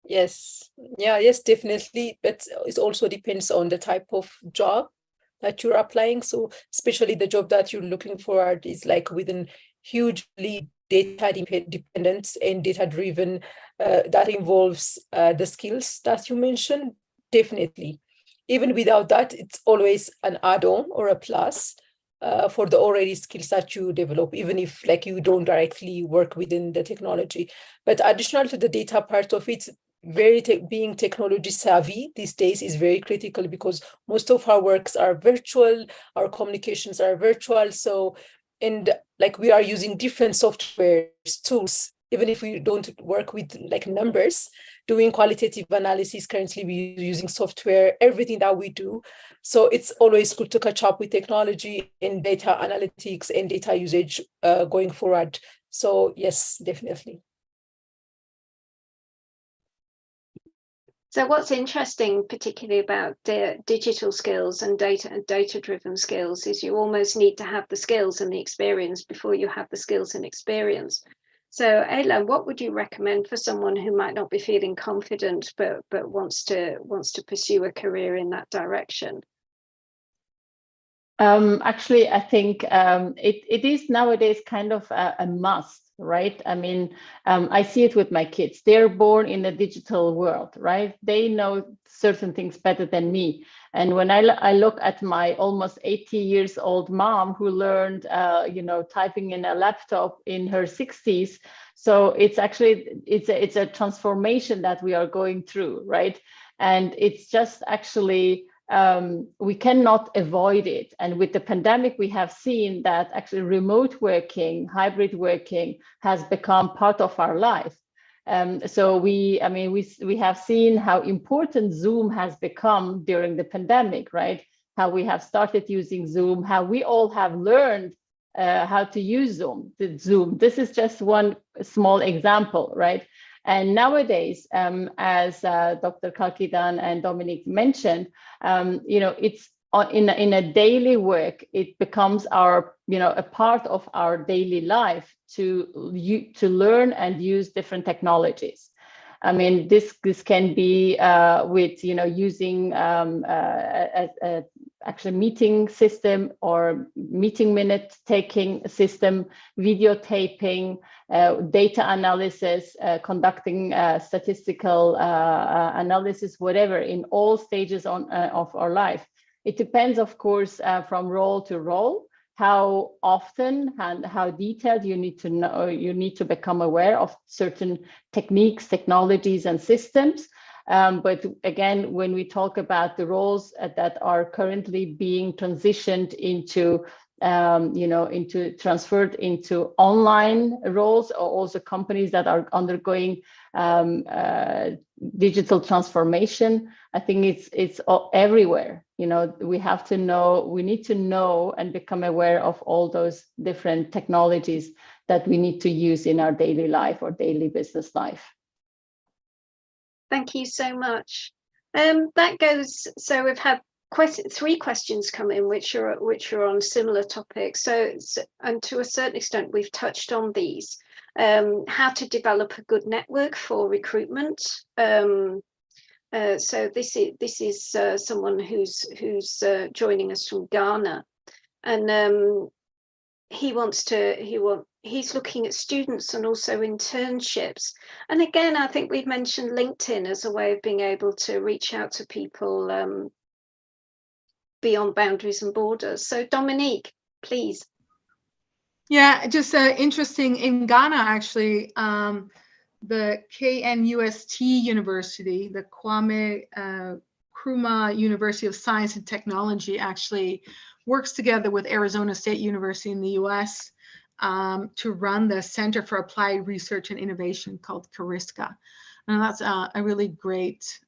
Yes, yes, definitely. But it also depends on the type of job that you're applying. So especially the job that you're looking for is like within hugely data dependent and data driven, that involves the skills that you mentioned. Definitely. Even without that, it's always an add-on or a plus for the already skills that you develop, even if like you don't directly work within the technology. But additional to the data part of it, being technology savvy these days is very critical because most of our works are virtual, our communications are virtual. So, and like we are using different software tools, even if we don't work with like numbers, doing qualitative analysis, currently we're using software, everything that we do. So it's always good to catch up with technology and data analytics and data usage going forward. So yes, definitely. So what's interesting, particularly about digital skills and data-driven skills, is you almost need to have the skills and the experience before you have the skills and experience. So Eylem, what would you recommend for someone who might not be feeling confident but wants to pursue a career in that direction? Actually, I think it is nowadays kind of a must, right? I mean, I see it with my kids. They're born in the digital world, right? They know certain things better than me. And when I look at my almost 80 years old mom who learned, typing in a laptop in her 60s, so it's actually it's a transformation that we are going through, right? And it's just actually. We cannot avoid it. And with the pandemic, we have seen that actually remote working, hybrid working has become part of our life. So we have seen how important Zoom has become during the pandemic, right? How we have started using Zoom, how we all have learned how to use Zoom. This is just one small example, right? And nowadays, as Dr. Kalkidan and Dominic mentioned, it's in a daily work. It becomes our, a part of our daily life to learn and use different technologies. I mean, this can be with using actually meeting system or meeting minute taking system, videotaping, data analysis, conducting statistical analysis, whatever, in all stages of our life. It depends, of course, from role to role, how often and how detailed you need to know, you need to become aware of certain techniques, technologies, and systems. But again, when we talk about the roles that are currently being transitioned into, transferred into online roles, or also companies that are undergoing digital transformation, I think it's everywhere. We need to know and become aware of all those different technologies that we need to use in our daily life or daily business life. Thank you so much. So we've had three questions come in, which are on similar topics. So and to a certain extent, we've touched on these. How to develop a good network for recruitment. So this is someone who's joining us from Ghana, and he's looking at students and also internships. And again, I think we've mentioned LinkedIn as a way of being able to reach out to people beyond boundaries and borders. So Dominique, please. Yeah, just interesting, in Ghana, actually, the KNUST University, the Kwame Nkrumah University of Science and Technology, actually works together with Arizona State University in the US to run the Center for Applied Research and Innovation called CARISCA. And that's a really great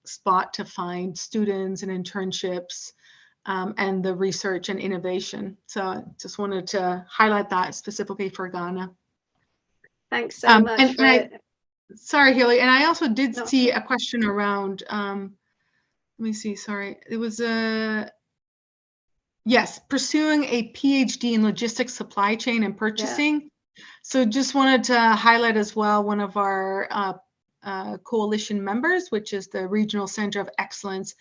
spot to find students and internships and the research and innovation. So just wanted to highlight that specifically for Ghana. Thanks so much. Sorry, Hilary. And I also did see a question around, let me see, sorry. It was yes, pursuing a PhD in logistics, supply chain, and purchasing. Yeah. So just wanted to highlight as well one of our coalition members, which is the Regional Center of Excellence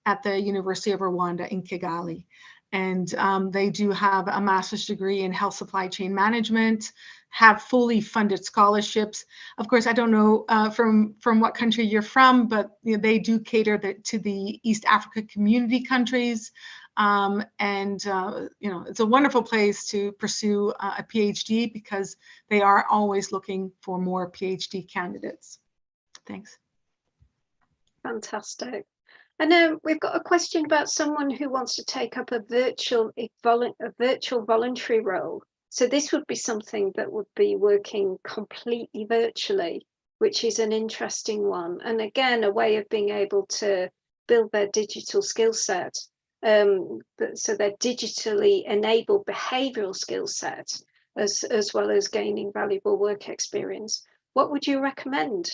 at the University of Rwanda in Kigali. And they do have a master's degree in health supply chain management, have fully funded scholarships. Of course, I don't know from what country you're from, but they do cater to the East Africa community countries. It's a wonderful place to pursue a PhD because they are always looking for more PhD candidates. Thanks. Fantastic. And we've got a question about someone who wants to take up a virtual voluntary role. So this would be something that would be working completely virtually, which is an interesting one. And again, a way of being able to build their digital skill set. So their digitally enabled behavioral skill set, as well as gaining valuable work experience. What would you recommend?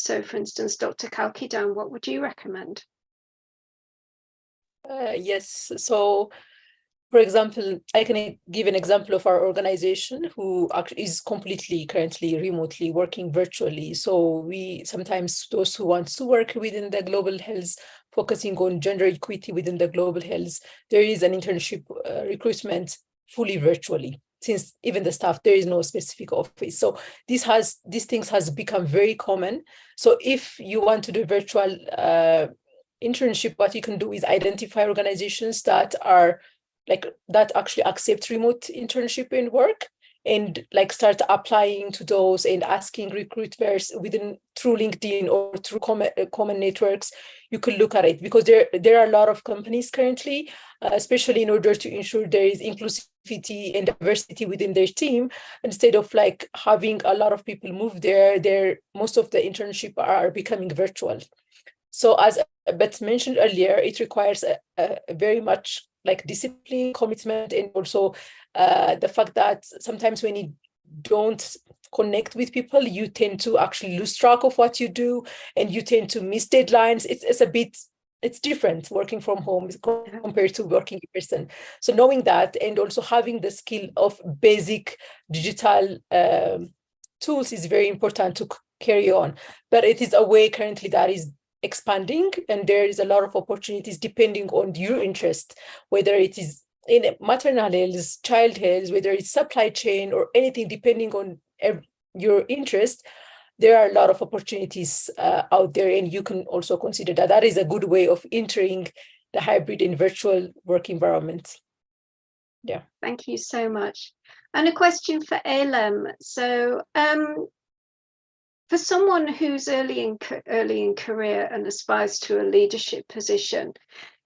So, for instance, Dr. Kalkidan, what would you recommend? Yes. So, for example, I can give an example of our organization who actually is completely currently remotely working virtually. So we sometimes, those who want to work within the global health, focusing on gender equity within the global health, there is an internship recruitment fully virtually. Since even the staff, there is no specific office. So these things has become very common. So if you want to do virtual internship, what you can do is identify organizations that actually accept remote internship and work, and like start applying to those and asking recruiters through LinkedIn or through common networks, you could look at it, because there are a lot of companies currently, especially in order to ensure there is inclusivity and diversity within their team. Instead of like having a lot of people move there, most of the internship are becoming virtual. So as Beth mentioned earlier, it requires a very much like discipline, commitment, and also the fact that sometimes when you don't connect with people, you tend to actually lose track of what you do, and you tend to miss deadlines. It's different working from home compared to working in person. So knowing that, and also having the skill of basic digital tools is very important to carry on. But it is a way currently that is expanding, and there is a lot of opportunities depending on your interest, whether it is in maternal health, child health, whether it's supply chain or anything, depending on your interest. There are a lot of opportunities out there, and you can also consider that. That is a good way of entering the hybrid and virtual work environment. Yeah. Thank you so much. And a question for Eylem. So for someone who's early in career and aspires to a leadership position,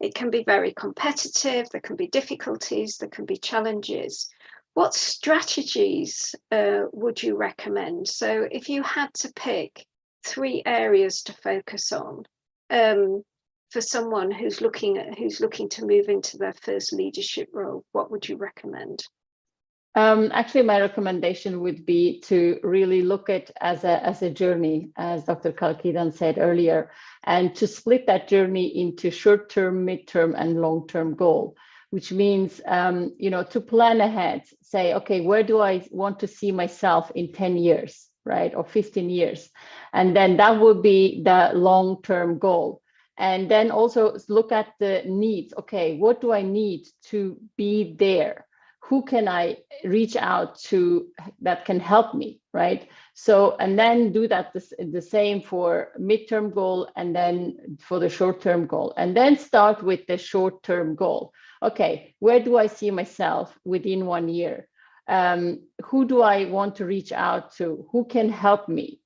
it can be very competitive, there can be difficulties, there can be challenges. What strategies would you recommend? So if you had to pick 3 areas to focus on for someone who's looking to move into their first leadership role, what would you recommend? Actually, my recommendation would be to really look at as a journey, as Dr. Kalkidan said earlier, and to split that journey into short-term, mid-term, and long-term goal, which means, to plan ahead, say, okay, where do I want to see myself in 10 years, right? Or 15 years. And then that would be the long-term goal. And then also look at the needs. Okay, what do I need to be there? Who can I reach out to that can help me, right? So, and then do that the same for midterm goal and then for the short-term goal. And then start with the short-term goal. Okay, where do I see myself within 1 year? Who do I want to reach out to? Who can help me?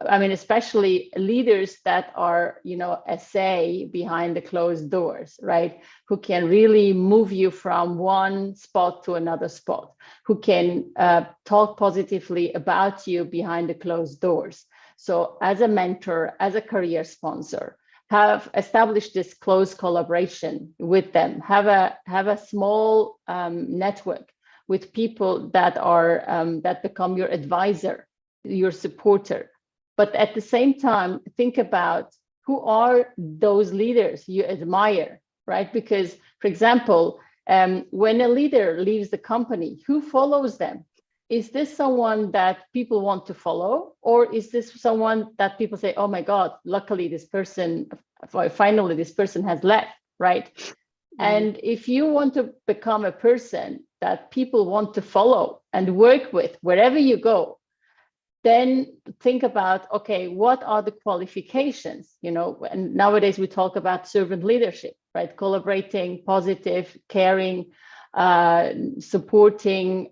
Especially leaders that are, a say behind the closed doors, right? Who can really move you from one spot to another spot, who can talk positively about you behind the closed doors. So as a mentor, as a career sponsor, have established this close collaboration with them, have a small network with people that are that become your advisor, your supporter. But at the same time, think about who are those leaders you admire, right? Because, for example, when a leader leaves the company, who follows them? Is this someone that people want to follow? Or is this someone that people say, oh my God, luckily finally this person has left, right? Mm-hmm. And if you want to become a person that people want to follow and work with wherever you go, then think about, okay, what are the qualifications? And nowadays we talk about servant leadership, right? Collaborating, positive, caring, supporting,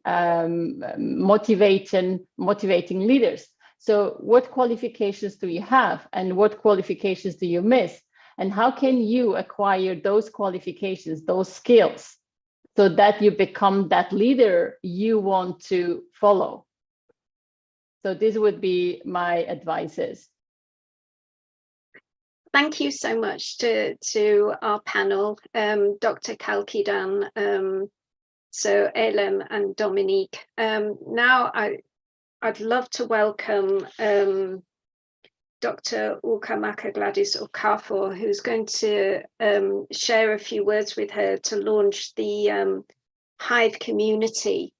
motivating leaders. So what qualifications do you have, and what qualifications do you miss? And how can you acquire those qualifications, those skills, so that you become that leader you want to follow? So this would be my advices. Thank you so much to our panel, Dr. Kalkidan, so Eylem and Dominique. Now I'd love to welcome Dr. Ulkamaka Gladys Okafor, who's going to share a few words with her to launch the Hive community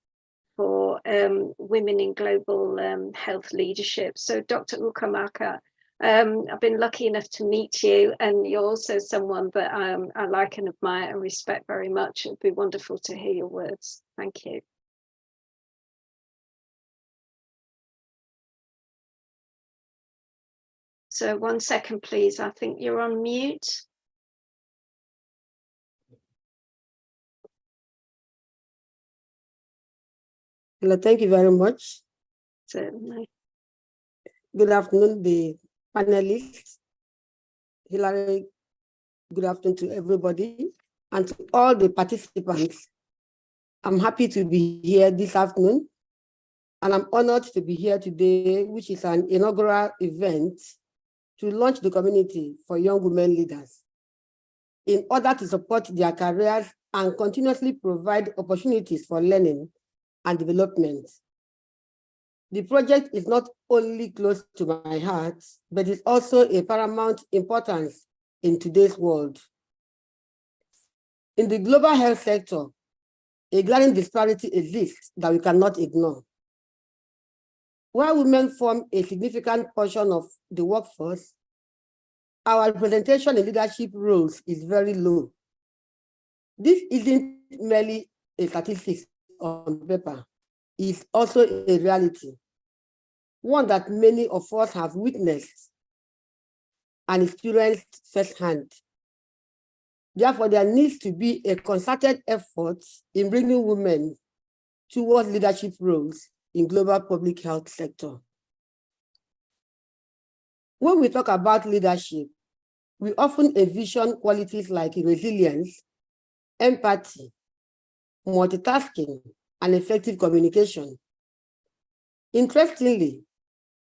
for women in global health leadership. So Dr. Ulkamaka, I've been lucky enough to meet you, and you're also someone that I like and admire and respect very much. It'd be wonderful to hear your words. Thank you. So 1 second, please. I think you're on mute. Hello, thank you very much. Certainly. Good afternoon, the panelists. Hilary, good afternoon to everybody and to all the participants. I'm happy to be here this afternoon, and I'm honored to be here today, which is an inaugural event to launch the community for young women leaders in order to support their careers and continuously provide opportunities for learning and development. The project is not only close to my heart, but it's also a paramount importance in today's world. In the global health sector, a glaring disparity exists that we cannot ignore. While women form a significant portion of the workforce, our representation in leadership roles is very low. This isn't merely a statistic on paper, it's also a reality, one that many of us have witnessed and experienced firsthand. Therefore, there needs to be a concerted effort in bringing women towards leadership roles in global public health sector. When we talk about leadership, we often envision qualities like resilience, empathy, multitasking, and effective communication. Interestingly,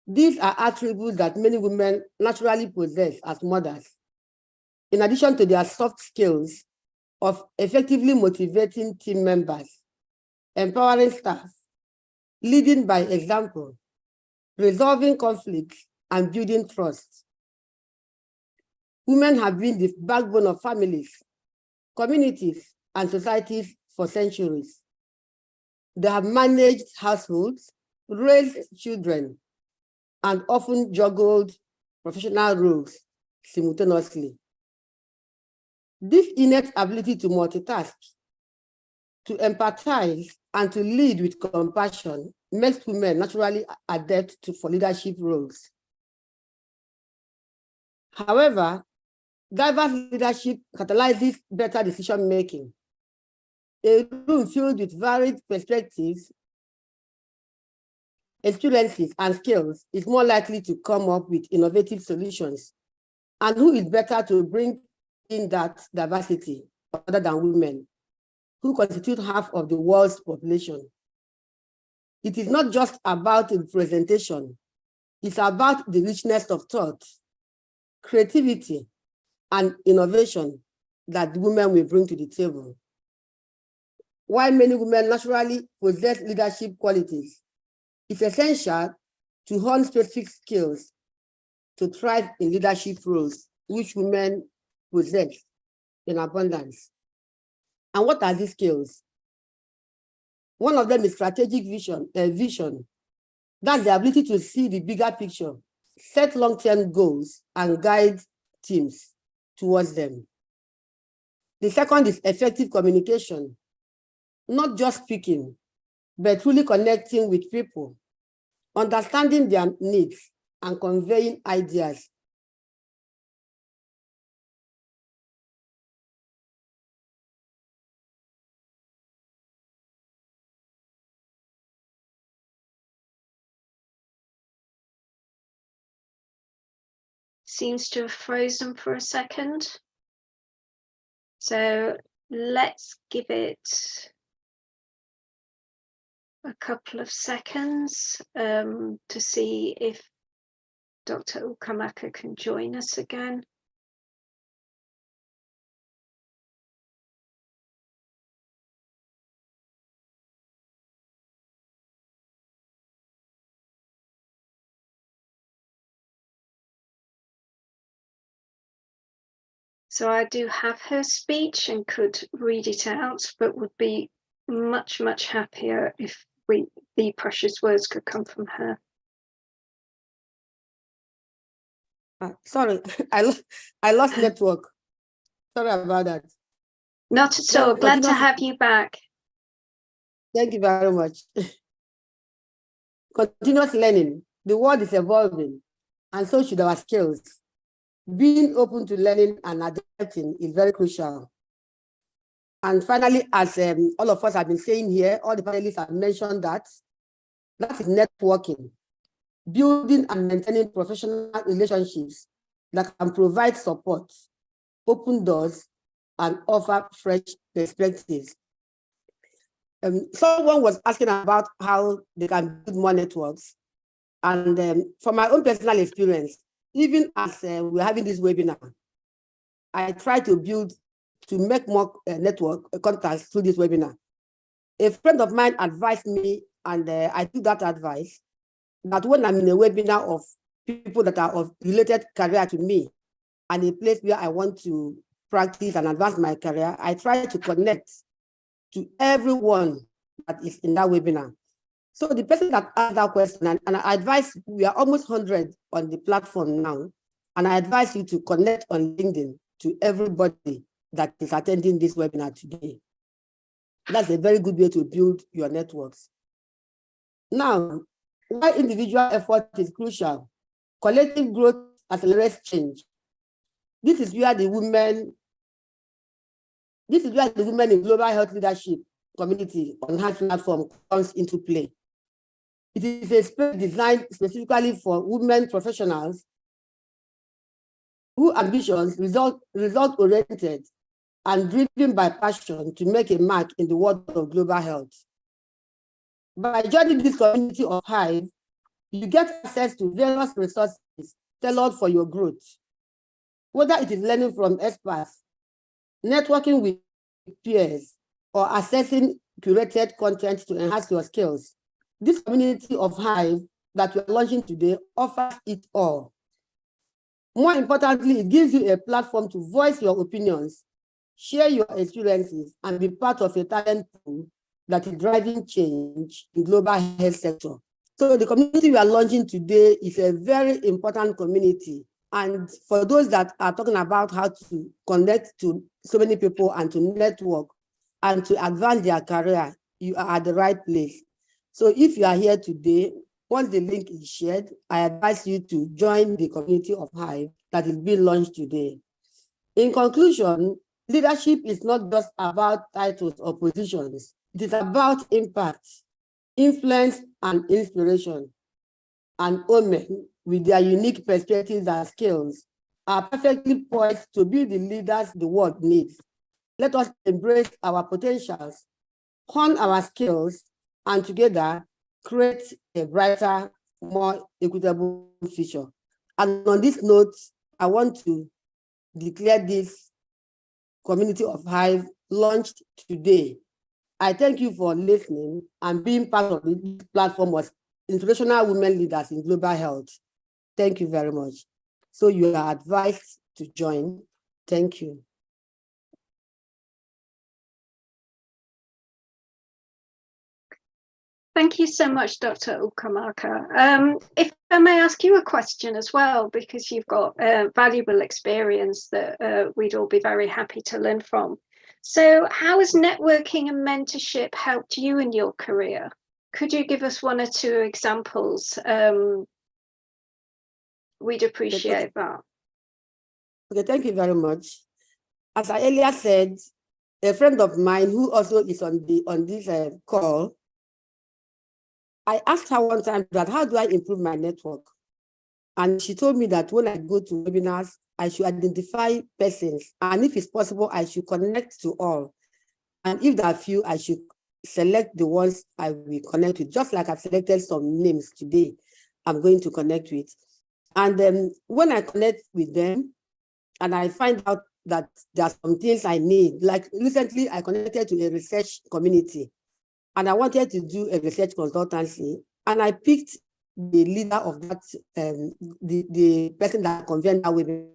these are attributes that many women naturally possess as mothers, in addition to their soft skills of effectively motivating team members, empowering staff, leading by example, resolving conflicts, and building trust. Women have been the backbone of families, communities, and societies for centuries. They have managed households, raised children, and often juggled professional roles simultaneously. This innate ability to multitask, to empathize, and to lead with compassion makes women naturally adept for leadership roles. However, diverse leadership catalyzes better decision-making. A room filled with varied perspectives, experiences, and skills is more likely to come up with innovative solutions. And who is better to bring in that diversity other than women, who constitute half of the world's population? It is not just about representation, it's about the richness of thought, creativity, and innovation that women will bring to the table. While many women naturally possess leadership qualities, it's essential to hone specific skills to thrive in leadership roles, which women possess in abundance. And what are these skills? One of them is strategic vision. That's the ability to see the bigger picture, set long-term goals, and guide teams towards them. The second is effective communication, not just speaking, but truly connecting with people, understanding their needs, and conveying ideas. Seems to have frozen for a second. So let's give it a couple of seconds to see if Dr. Ukamaka can join us again. So I do have her speech and could read it out, but would be much, much happier if the precious words could come from her. Sorry, I lost network. Sorry about that. Not at all. Glad to have you back. Thank you very much. Continuous learning. The world is evolving, and so should our skills. Being open to learning and adapting is very crucial. And finally, as all of us have been saying here, all the panelists have mentioned that That is networking, building and maintaining professional relationships that can provide support, open doors, and offer fresh perspectives. Someone was asking about how they can build more networks. And from my own personal experience, even as we're having this webinar, I try to make more network contacts through this webinar. A friend of mine advised me, and I took that advice, that when I'm in a webinar of people that are of related career to me and a place where I want to practice and advance my career, I try to connect to everyone that is in that webinar. So the person that asked that question, and I advise, we are almost 100 on the platform now, and I advise you to connect on LinkedIn to everybody that is attending this webinar today. That's a very good way to build your networks. Now, why individual effort is crucial? Collective growth accelerates change. This is where the women in global health leadership community on health platform comes into play. It is a space designed specifically for women professionals whose ambitions result-oriented and driven by passion to make a mark in the world of global health. By joining this community of Hive, you get access to various resources tailored for your growth. Whether it is learning from experts, networking with peers, or accessing curated content to enhance your skills, this community of Hive that we're launching today offers it all. More importantly, it gives you a platform to voice your opinions, share your experiences, and be part of a talent pool that is driving change in global health sector. So the community we are launching today is a very important community. And for those that are talking about how to connect to so many people and to network and to advance their career, you are at the right place. So if you are here today, once the link is shared, I advise you to join the community of Hive that is being launched today. In conclusion, leadership is not just about titles or positions. It is about impact, influence, and inspiration. And women, with their unique perspectives and skills, are perfectly poised to be the leaders the world needs. Let us embrace our potentials, hone our skills, and together create a brighter, more equitable future. And on this note, I want to declare this community of Hive launched today. I thank you for listening and being part of this platform was International Women Leaders in Global Health. Thank you very much. So you are advised to join. Thank you. Thank you so much, Dr. Ukamaka. If I may ask you a question as well, because you've got valuable experience that we'd all be very happy to learn from. So how has networking and mentorship helped you in your career? Could you give us one or two examples? We'd appreciate that. Okay, thank you very much. As I earlier said, a friend of mine who also is on this call, I asked her one time that how do I improve my network? And she told me that when I go to webinars, I should identify persons. And if it's possible, I should connect to all. And if there are few, I should select the ones I will connect with, just like I've selected some names today I'm going to connect with. And then when I connect with them and I find out that there are some things I need, like recently I connected to a research community and I wanted to do a research consultancy, and I picked the leader of that, the person that convened that webinar.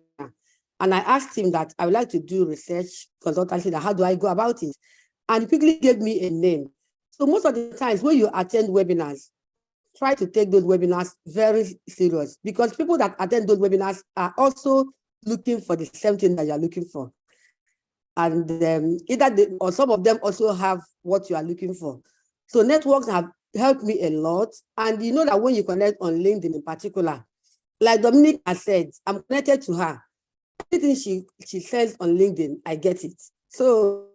And I asked him that I would like to do research consultancy, how do I go about it? And he quickly gave me a name. So most of the times when you attend webinars, try to take those webinars very serious, because people that attend those webinars are also looking for the same thing that you're looking for. And or some of them also have what you are looking for. So networks have helped me a lot. And you know that when you connect on LinkedIn in particular, like Dominique has said, I'm connected to her. Anything she says on LinkedIn, I get it. So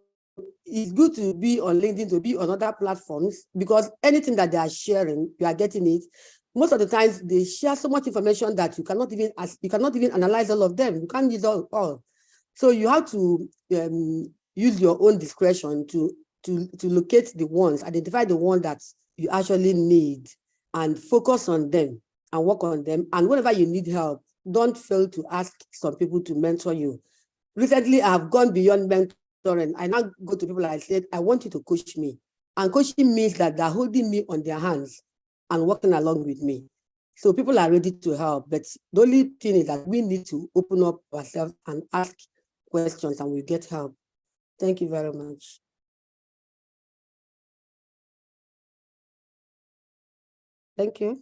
it's good to be on LinkedIn, to be on other platforms, because anything that they are sharing, you are getting it. Most of the times they share so much information that you cannot even analyze all of them. You can't use all. So you have to use your own discretion to locate the ones, identify the ones that you actually need, and focus on them and work on them. And whenever you need help, don't fail to ask some people to mentor you. Recently, I've gone beyond mentoring. I now go to people, I said, I want you to coach me. And coaching means that they're holding me on their hands and working along with me. So people are ready to help. But the only thing is that we need to open up ourselves and ask questions, and we get help. Thank you very much. Thank you.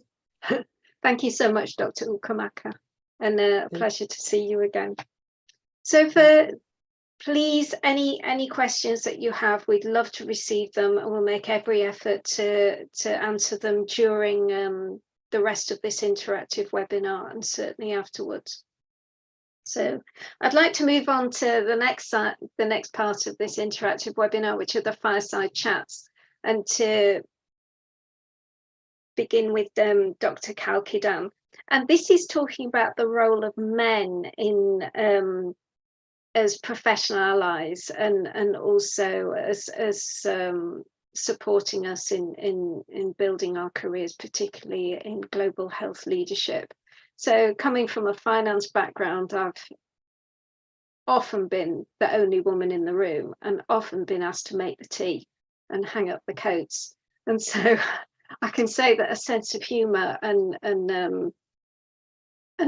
Thank you so much, Dr. Ukamaka, and a pleasure to see you again. So please, any questions that you have, we'd love to receive them, and we'll make every effort to answer them during the rest of this interactive webinar, and certainly afterwards. So I'd like to move on to the next part of this interactive webinar, which are the fireside chats, and to begin with Dr. Kalkidan. And this is talking about the role of men in as professional allies, and also as supporting us in building our careers, particularly in global health leadership. So coming from a finance background, I've often been the only woman in the room, and often been asked to make the tea and hang up the coats. And so I can say that a sense of humour and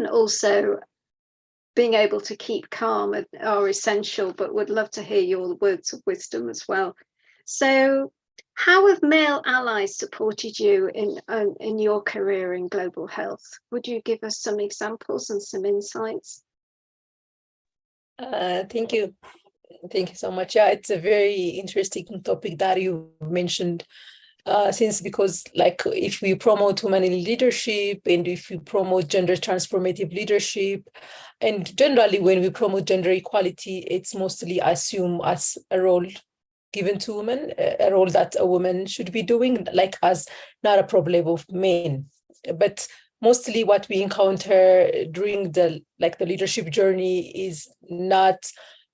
also being able to keep calm are essential, but would love to hear your words of wisdom as well. So how have male allies supported you in your career in global health? Would you give us some examples and some insights? Thank you. Thank you so much. Yeah, it's a very interesting topic that you mentioned. Because like if we promote women in leadership, and if we promote gender transformative leadership, and generally when we promote gender equality, it's mostly assumed as a role given to women, a role that a woman should be doing, like as not a problem of men. But mostly what we encounter during the leadership journey is not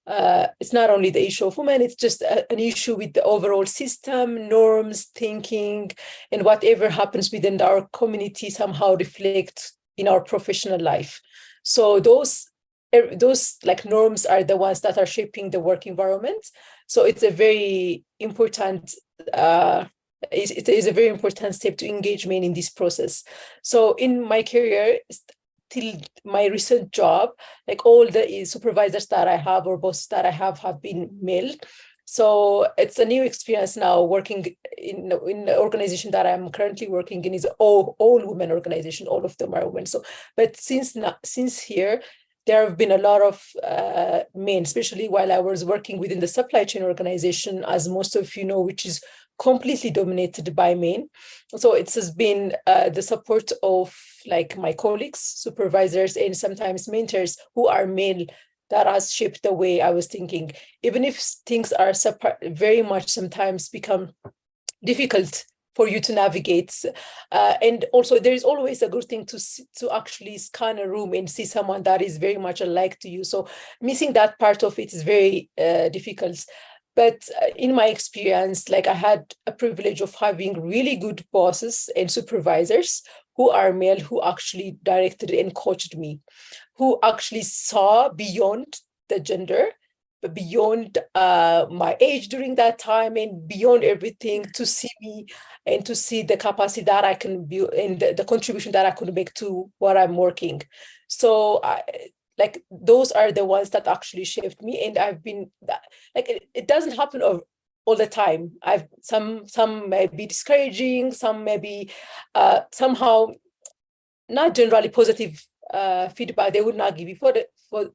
it's not only the issue of women, it's just an issue with the overall system, norms, thinking, and whatever happens within our community somehow reflect in our professional life. So those like norms are the ones that are shaping the work environment. So it's a very important it is a very important step to engage men in this process. So in my career, till my recent job, like all the supervisors that I have or bosses that I have been male. So it's a new experience now working in the organization that I'm currently working in is all women organization. All of them are women. So, but since here, there have been a lot of men, especially while I was working within the supply chain organization, as most of you know, which is completely dominated by men. So it has been the support of like my colleagues, supervisors, and sometimes mentors who are male that has shaped the way I was thinking. Even if things are very much sometimes become difficult for you to navigate. And also there is always a good thing to actually scan a room and see someone that is very much alike to you. So missing that part of it is very difficult. But in my experience, like I had a privilege of having really good bosses and supervisors who are male, who actually directed and coached me, who actually saw beyond the gender, but beyond my age during that time and beyond everything, to see me and to see the capacity that I can build and the contribution that I could make to what I'm working. So like those are the ones that actually shaped me, and I've been like it doesn't happen all the time. Some may be discouraging, some may be somehow not generally positive feedback. They would not give you for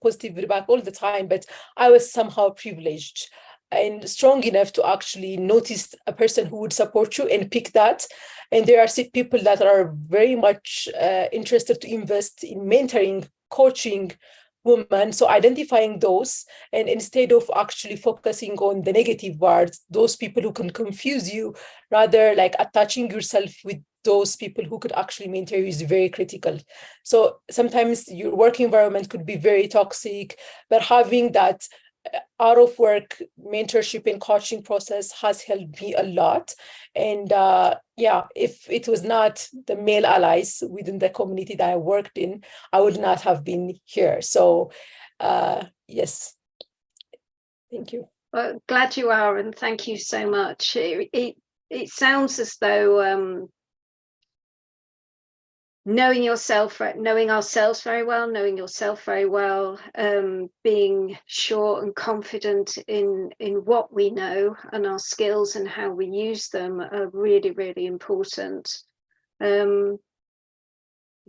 positive feedback all the time, but I was somehow privileged and strong enough to actually notice a person who would support you and pick that. And there are people that are very much interested to invest in mentoring, coaching women. So identifying those, and instead of actually focusing on the negative words, those people who can confuse you, rather like attaching yourself with those people who could actually mentor you is very critical. So sometimes your work environment could be very toxic, but having that out of work mentorship and coaching process has helped me a lot. And if it was not the male allies within the community that I worked in, I would not have been here. So yes, thank you. Well, glad you are, and thank you so much. It sounds as though knowing ourselves very well, knowing yourself very well, being sure and confident in what we know and our skills and how we use them are really, really important.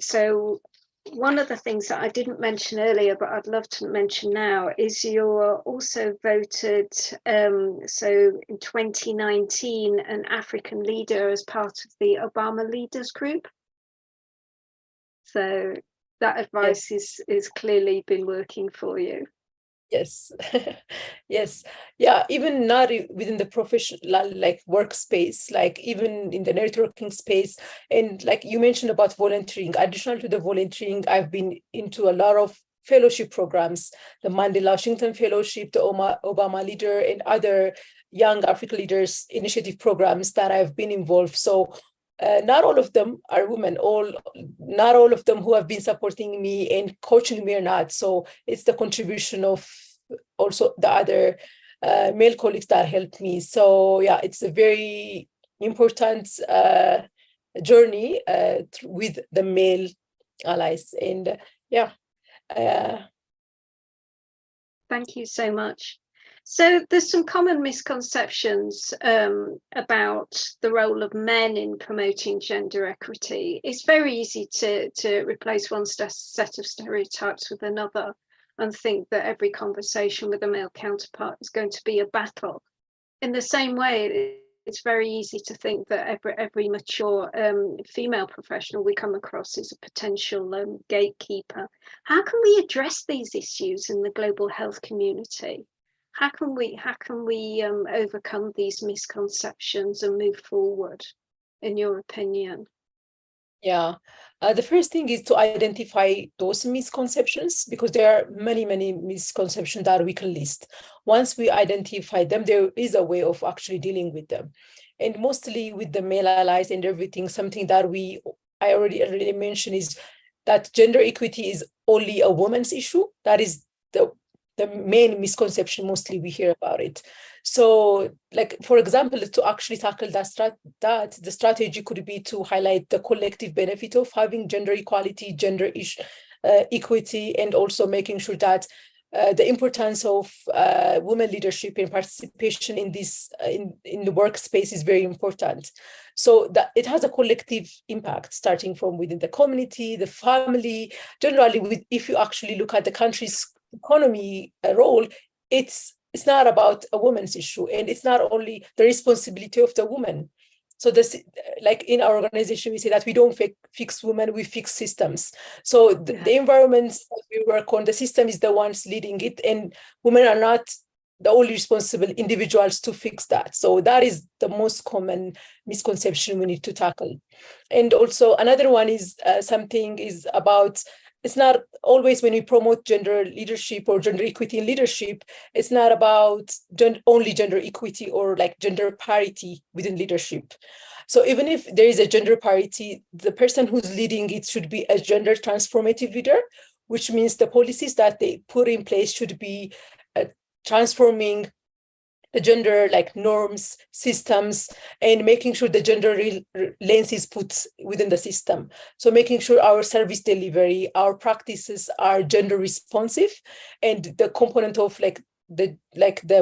So one of the things that I didn't mention earlier, but I'd love to mention now, is you're also voted, so in 2019, an African leader as part of the Obama Leaders Group. So that advice is clearly been working for you. Yes. Yes. Yeah, even not within the professional like workspace, like even in the networking space. And like you mentioned about volunteering, additional to the volunteering, I've been into a lot of fellowship programs, the Mandela Washington Fellowship, the Obama Leader, and other Young African Leaders Initiative programs that I've been involved. So not all of them are women, not all of them who have been supporting me and coaching me or not. So it's the contribution of also the other male colleagues that helped me. So yeah, it's a very important journey with the male allies. And thank you so much. So there's some common misconceptions about the role of men in promoting gender equity. It's very easy to replace one set of stereotypes with another and think that every conversation with a male counterpart is going to be a battle. In the same way, it's very easy to think that every mature female professional we come across is a potential gatekeeper. How can we address these issues in the global health community? How can we overcome these misconceptions and move forward, in your opinion? Yeah, the first thing is to identify those misconceptions, because there are many, many misconceptions that we can list. Once we identify them, there is a way of actually dealing with them. And mostly with the male allies and everything, something that I already mentioned is that gender equity is only a woman's issue. That is the main misconception mostly we hear about it. So like, for example, to actually tackle that the strategy could be to highlight the collective benefit of having gender equality, equity, and also making sure that the importance of women leadership and participation in this in the workspace is very important. So that it has a collective impact, starting from within the community, the family, generally. If you actually look at the country's economy role, it's not about a woman's issue, and it's not only the responsibility of the woman. So this, like in our organization, we say that we don't fix women, we fix systems. So the environments that we work on, the system is the ones leading it, and women are not the only responsible individuals to fix that. So that is the most common misconception we need to tackle. And also another one is something is about, it's not always when we promote gender leadership or gender equity in leadership, it's not about only gender equity or like gender parity within leadership. So even if there is a gender parity, the person who's leading it should be a gender transformative leader, which means the policies that they put in place should be transforming the gender like norms, systems, and making sure the gender lens is put within the system. So making sure our service delivery, our practices are gender responsive, and the component of the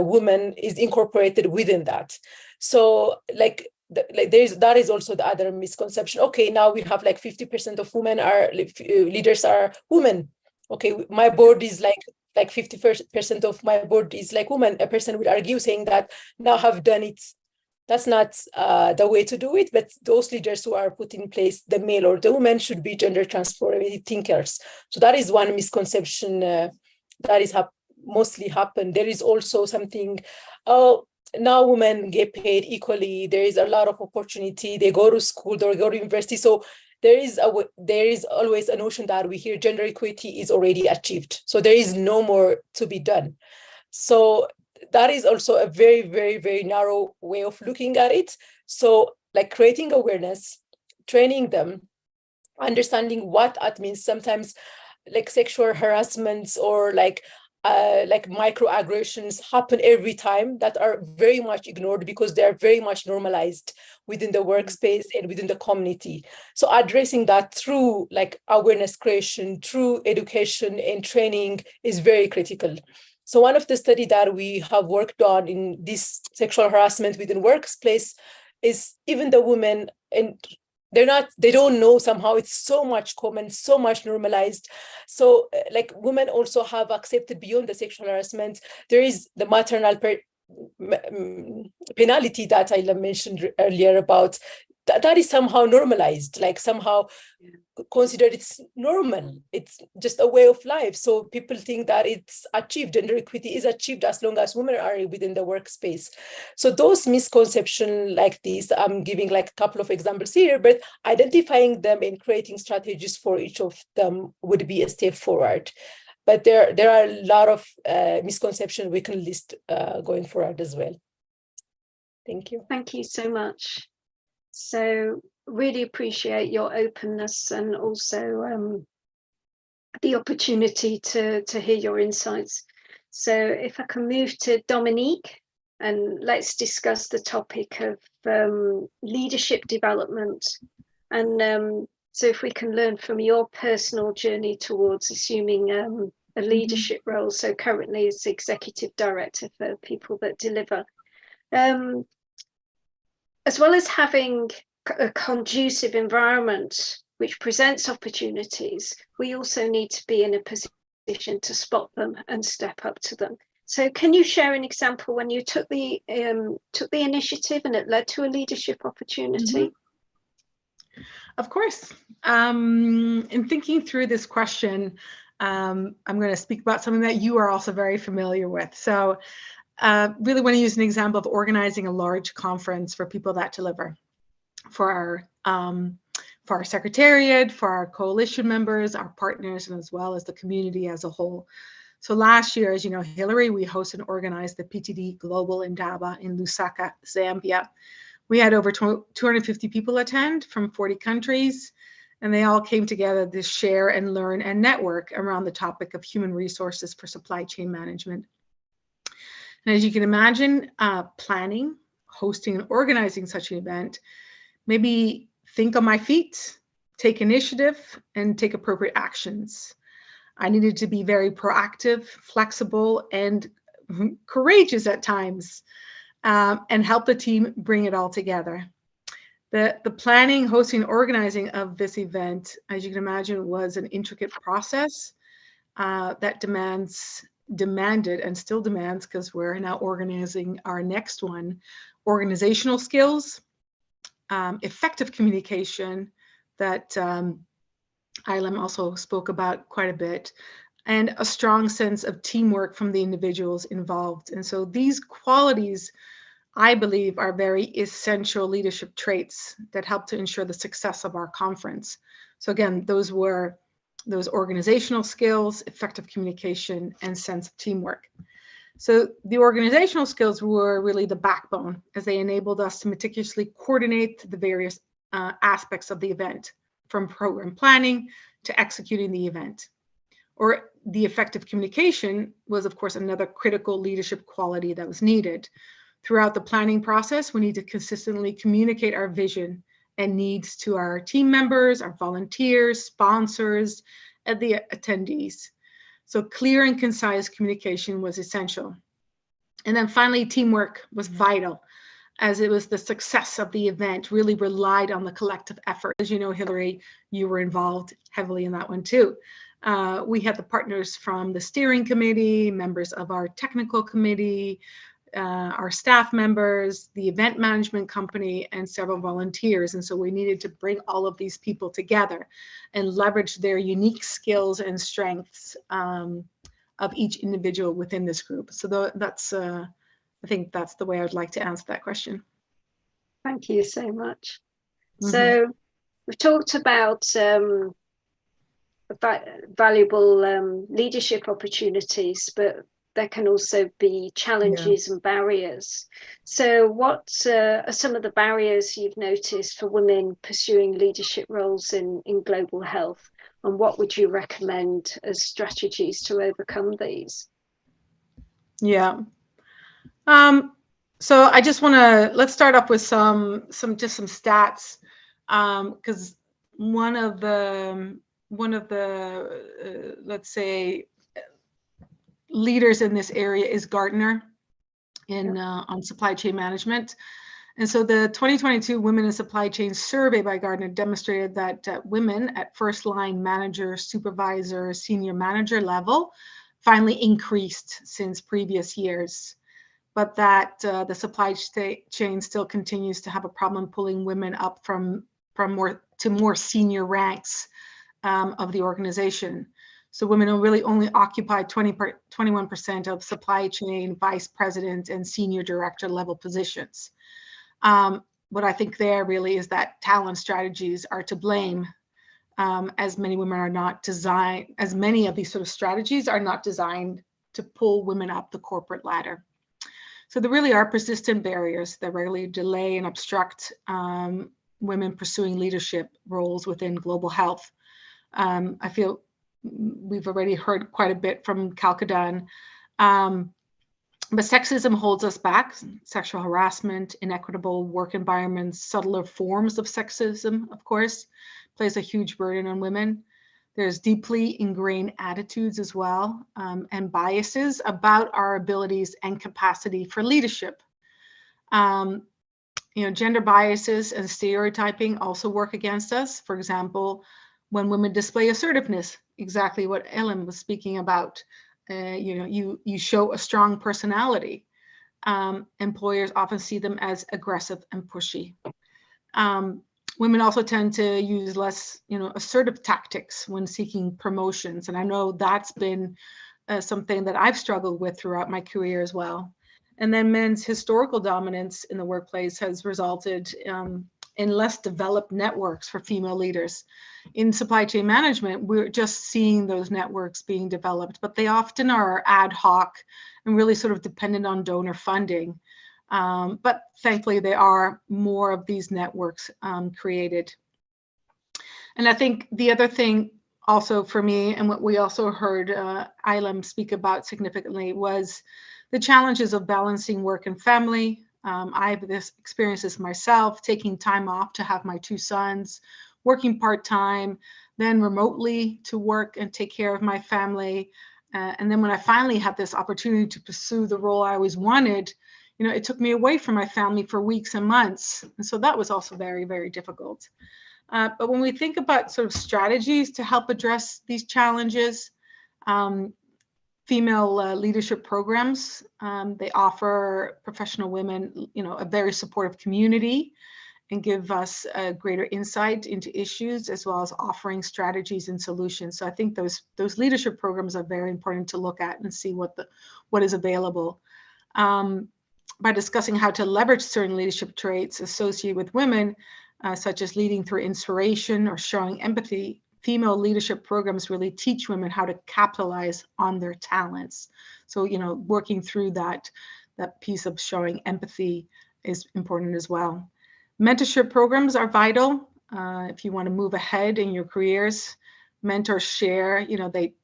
woman is incorporated within that. So that is also the other misconception. Okay, now we have like 50% of women are leaders are women. Okay, my board is like 50% of my board is like women. A person would argue saying that now have done it. That's not the way to do it, but those leaders who are put in place, the male or the woman, should be gender transformative thinkers. So that is one misconception that is mostly happen. There is also something, oh, now women get paid equally. There is a lot of opportunity. They go to school, they go to university. So there is always a notion that we hear gender equity is already achieved. So there is no more to be done. So that is also a very, very, very narrow way of looking at it. So like creating awareness, training them, understanding what that means. Sometimes like sexual harassments or like microaggressions happen every time that are very much ignored because they are very much normalized within the workspace and within the community. So addressing that through like awareness creation, through education and training is very critical. So one of the studies that we have worked on in this sexual harassment within workplace is even the women, and they don't know, somehow it's so much common, so much normalized. So like women also have accepted beyond the sexual harassment. There is the maternal penalty that I mentioned earlier about, that is somehow normalized, like somehow considered it's normal. It's just a way of life. So people think that it's achieved, gender equity is achieved as long as women are within the workspace. So those misconceptions like this, I'm giving like a couple of examples here, but identifying them and creating strategies for each of them would be a step forward. But there are a lot of misconceptions we can list going forward as well. Thank you. Thank you so much. So really appreciate your openness and also the opportunity to hear your insights. So if I can move to Dominique, and let's discuss the topic of leadership development. And so if we can learn from your personal journey towards assuming a leadership role. So currently as Executive Director for People That Deliver. As well as having a conducive environment which presents opportunities, we also need to be in a position to spot them and step up to them. So can you share an example when you took the initiative and it led to a leadership opportunity? Of course. In thinking through this question, I'm going to speak about something that you are also very familiar with. So really want to use an example of organizing a large conference for People That Deliver, for our secretariat, for our coalition members, our partners, and as well as the community as a whole. So last year, as you know, Hillary, we hosted and organized the PTD Global Indaba in Lusaka, Zambia. We had over 250 people attend from 40 countries, and they all came together to share and learn and network around the topic of human resources for supply chain management. And as you can imagine, planning, hosting, and organizing such an event, maybe think on my feet, take initiative, and take appropriate actions. I needed to be very proactive, flexible, and courageous at times, and help the team bring it all together. The planning, hosting, organizing of this event, as you can imagine, was an intricate process that demanded and still demands, because we're now organizing our next one, organizational skills, effective communication that Ilem also spoke about quite a bit, and a strong sense of teamwork from the individuals involved. And so these qualities, I believe, are very essential leadership traits that help to ensure the success of our conference. So again, those were those organizational skills, effective communication, and sense of teamwork. So the organizational skills were really the backbone, as they enabled us to meticulously coordinate the various aspects of the event, from program planning to executing the event. Or the effective communication was, of course, another critical leadership quality that was needed. Throughout the planning process, we need to consistently communicate our vision and needs to our team members, our volunteers, sponsors, and the attendees. So clear and concise communication was essential. And then finally, teamwork was vital, as it was the success of the event really relied on the collective effort. As you know, Hillary, you were involved heavily in that one too. We had the partners from the steering committee, members of our technical committee, our staff members, the event management company, and several volunteers. And so we needed to bring all of these people together and leverage their unique skills and strengths of each individual within this group. So that's, I think that's the way I would like to answer that question. Thank you so much. Mm-hmm. So we've talked about valuable leadership opportunities, but there can also be challenges and barriers. So what are some of the barriers you've noticed for women pursuing leadership roles in global health? And what would you recommend as strategies to overcome these? Yeah. So I just want to, let's start off with some stats, because one of the let's say leaders in this area is Gartner in on supply chain management. And so the 2022 Women in Supply Chain survey by Gartner demonstrated that women at first line manager, supervisor, senior manager level finally increased since previous years, but that the supply chain still continues to have a problem pulling women up from more senior ranks of the organization. So women really only occupy 21% of supply chain, vice president, and senior director level positions. What I think there really is that talent strategies are to blame, as many women are not designed, as many of these sort of strategies are not designed to pull women up the corporate ladder. So there really are persistent barriers that regularly delay and obstruct women pursuing leadership roles within global health. I feel we've already heard quite a bit from Kalkadan, but sexism holds us back. Sexual harassment, inequitable work environments, subtler forms of sexism, of course, plays a huge burden on women. There's deeply ingrained attitudes as well, and biases about our abilities and capacity for leadership. Gender biases and stereotyping also work against us. For example, when women display assertiveness, exactly what Ellen was speaking about, you show a strong personality. Employers often see them as aggressive and pushy. Women also tend to use less, assertive tactics when seeking promotions. And I know that's been something that I've struggled with throughout my career as well. And then men's historical dominance in the workplace has resulted in less developed networks for female leaders. In supply chain management, we're just seeing those networks being developed, but they often are ad hoc and really sort of dependent on donor funding. But thankfully, there are more of these networks created. And I think the other thing also for me, and what we also heard Ilham speak about significantly, was the challenges of balancing work and family. I've experienced this myself, taking time off to have my 2 sons, working part-time, then remotely to work and take care of my family. And then when I finally had this opportunity to pursue the role I always wanted, it took me away from my family for weeks and months. And so that was also very, very difficult. But when we think about sort of strategies to help address these challenges, female leadership programs, they offer professional women, a very supportive community and give us a greater insight into issues, as well as offering strategies and solutions. So I think those leadership programs are very important to look at and see what is available. By discussing how to leverage certain leadership traits associated with women, such as leading through inspiration or showing empathy, female leadership programs really teach women how to capitalize on their talents. So, working through that piece of showing empathy is important as well. Mentorship programs are vital. If you want to move ahead in your careers, mentors share,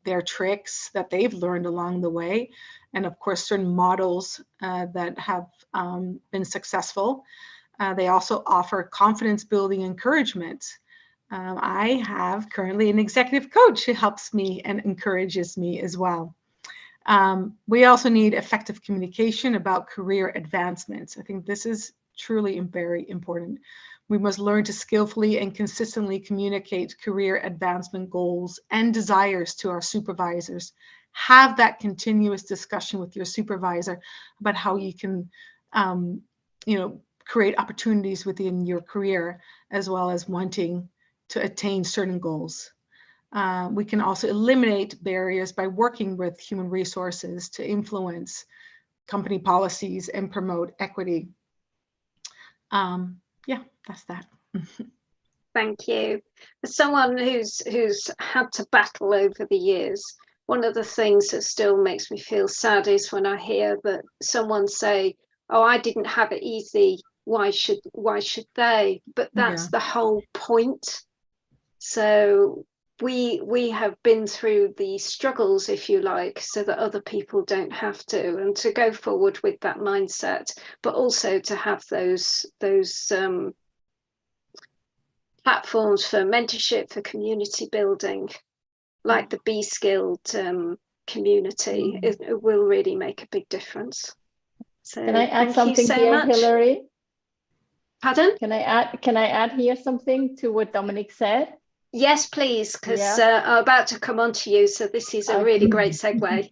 their tricks that they've learned along the way. And of course, certain models that have been successful. They also offer confidence building encouragement. I have currently an executive coach who helps me and encourages me as well. We also need effective communication about career advancements. I think this is truly very important. We must learn to skillfully and consistently communicate career advancement goals and desires to our supervisors. Have that continuous discussion with your supervisor about how you can, create opportunities within your career, as well as wanting to attain certain goals. we can also eliminate barriers by working with human resources to influence company policies and promote equity. Yeah, that's that. Thank you. As someone who's had to battle over the years, one of the things that still makes me feel sad is when I hear that someone say, "Oh, I didn't have it easy. Why should they?" But that's the whole point. So we have been through the struggles, if you like, so that other people don't have to, and to go forward with that mindset, but also to have those platforms for mentorship, for community building, like the Be Skilled community. It will really make a big difference. So can I add something so here, much. Hilary? Pardon? Can I add here something to what Dominic said? Yes, please, because I'm about to come on to you. So this is a really great segue.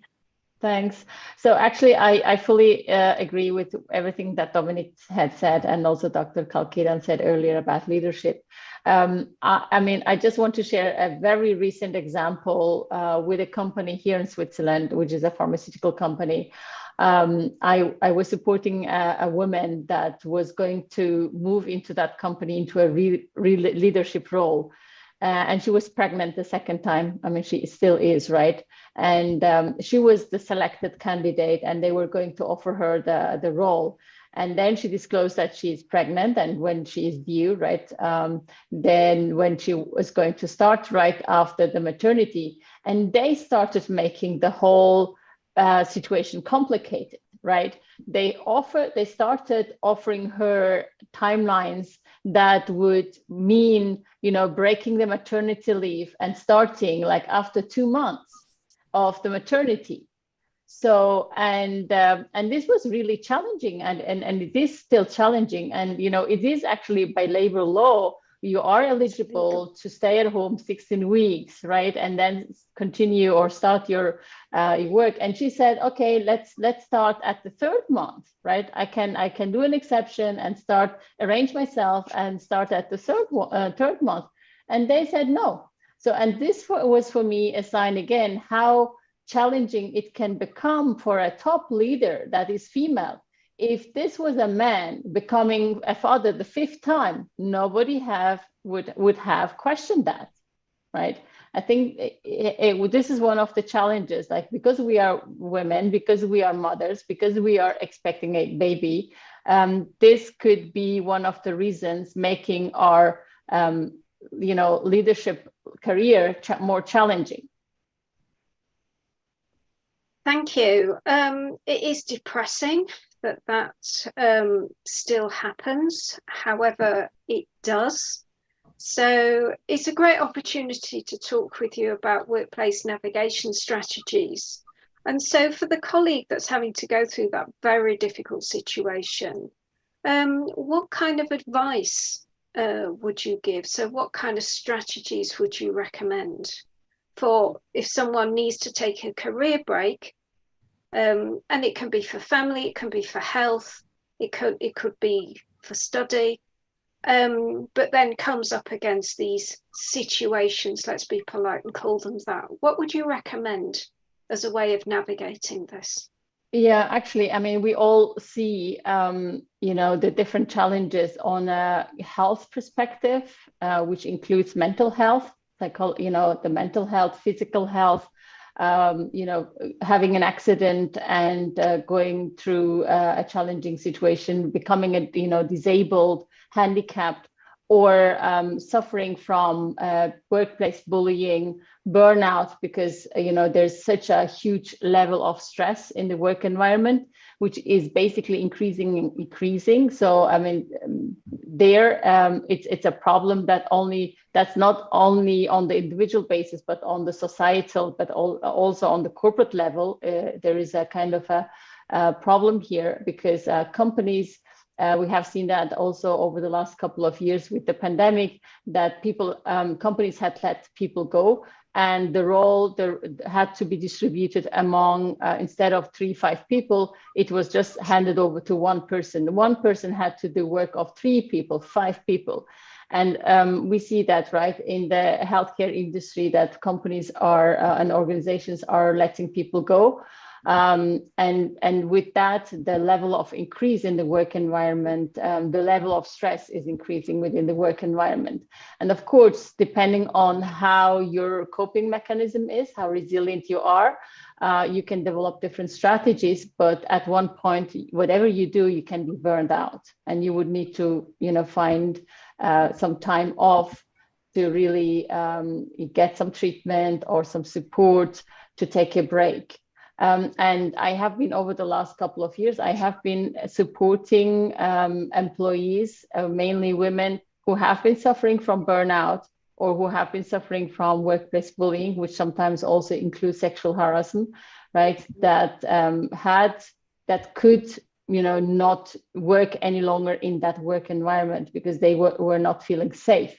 Thanks. So actually, I fully agree with everything that Dominic had said, and also Dr. Kalkiran said earlier about leadership. I mean, I just want to share a very recent example with a company here in Switzerland, which is a pharmaceutical company. I was supporting a woman that was going to move into that company into a real leadership role. And she was pregnant the second time. I mean, she still is, right? And she was the selected candidate, and they were going to offer her the role. And then she disclosed that she is pregnant, and when she is due, right? Then when she was going to start right after the maternity, and they started making the whole situation complicated, right? They started offering her timelines that would mean, you know, breaking the maternity leave and starting like after 2 months of the maternity. So, and this was really challenging, and it is still challenging. And, you know, it is actually by labor law, you are eligible to stay at home 16 weeks, right? And then continue or start your work. And she said, okay, let's start at the 3rd month, right? I can do an exception and arrange myself and start at the 3rd month. And they said no. So, and this was for me a sign again, how challenging it can become for a top leader that is female. If this was a man becoming a father the 5th time, nobody would have questioned that, right? I think this is one of the challenges, like, because we are women, because we are mothers, because we are expecting a baby, this could be one of the reasons making our, you know, leadership career more challenging. Thank you. It is depressing that still happens. However, it does. So it's a great opportunity to talk with you about workplace navigation strategies. And so for the colleague that's having to go through that very difficult situation, what kind of advice would you give? So what kind of strategies would you recommend for if someone needs to take a career break? And it can be for family, it can be for health, it could be for study, but then comes up against these situations, let's be polite and call them that. What would you recommend as a way of navigating this? Yeah, actually, I mean, we all see, you know, the different challenges on a health perspective, which includes mental health, you know, the mental health, physical health, you know, having an accident and going through a challenging situation, becoming a, you know, disabled, handicapped, or suffering from workplace bullying, burnout, because, you know, there's such a huge level of stress in the work environment, which is basically increasing. So, I mean, it's a problem that's not only on the individual basis, but on the societal, but also on the corporate level. There is a kind of a problem here, because companies, we have seen that also over the last couple of years with the pandemic, that companies had let people go, and the role had to be distributed among, instead of 3-5 people, it was just handed over to one person. One person had to do work of 3 people, 5 people. And we see that, right, in the healthcare industry, that companies are and organizations are letting people go. And with that, the level of increase in the work environment, the level of stress is increasing within the work environment. And of course, depending on how your coping mechanism is, how resilient you are, you can develop different strategies, but at one point, whatever you do, you can be burned out, and you would need to, find some time off to really get some treatment or some support to take a break. And I have been, over the last couple of years, I have been supporting employees, mainly women, who have been suffering from burnout or who have been suffering from workplace bullying, which sometimes also includes sexual harassment, right? That could, not work any longer in that work environment because they were not feeling safe.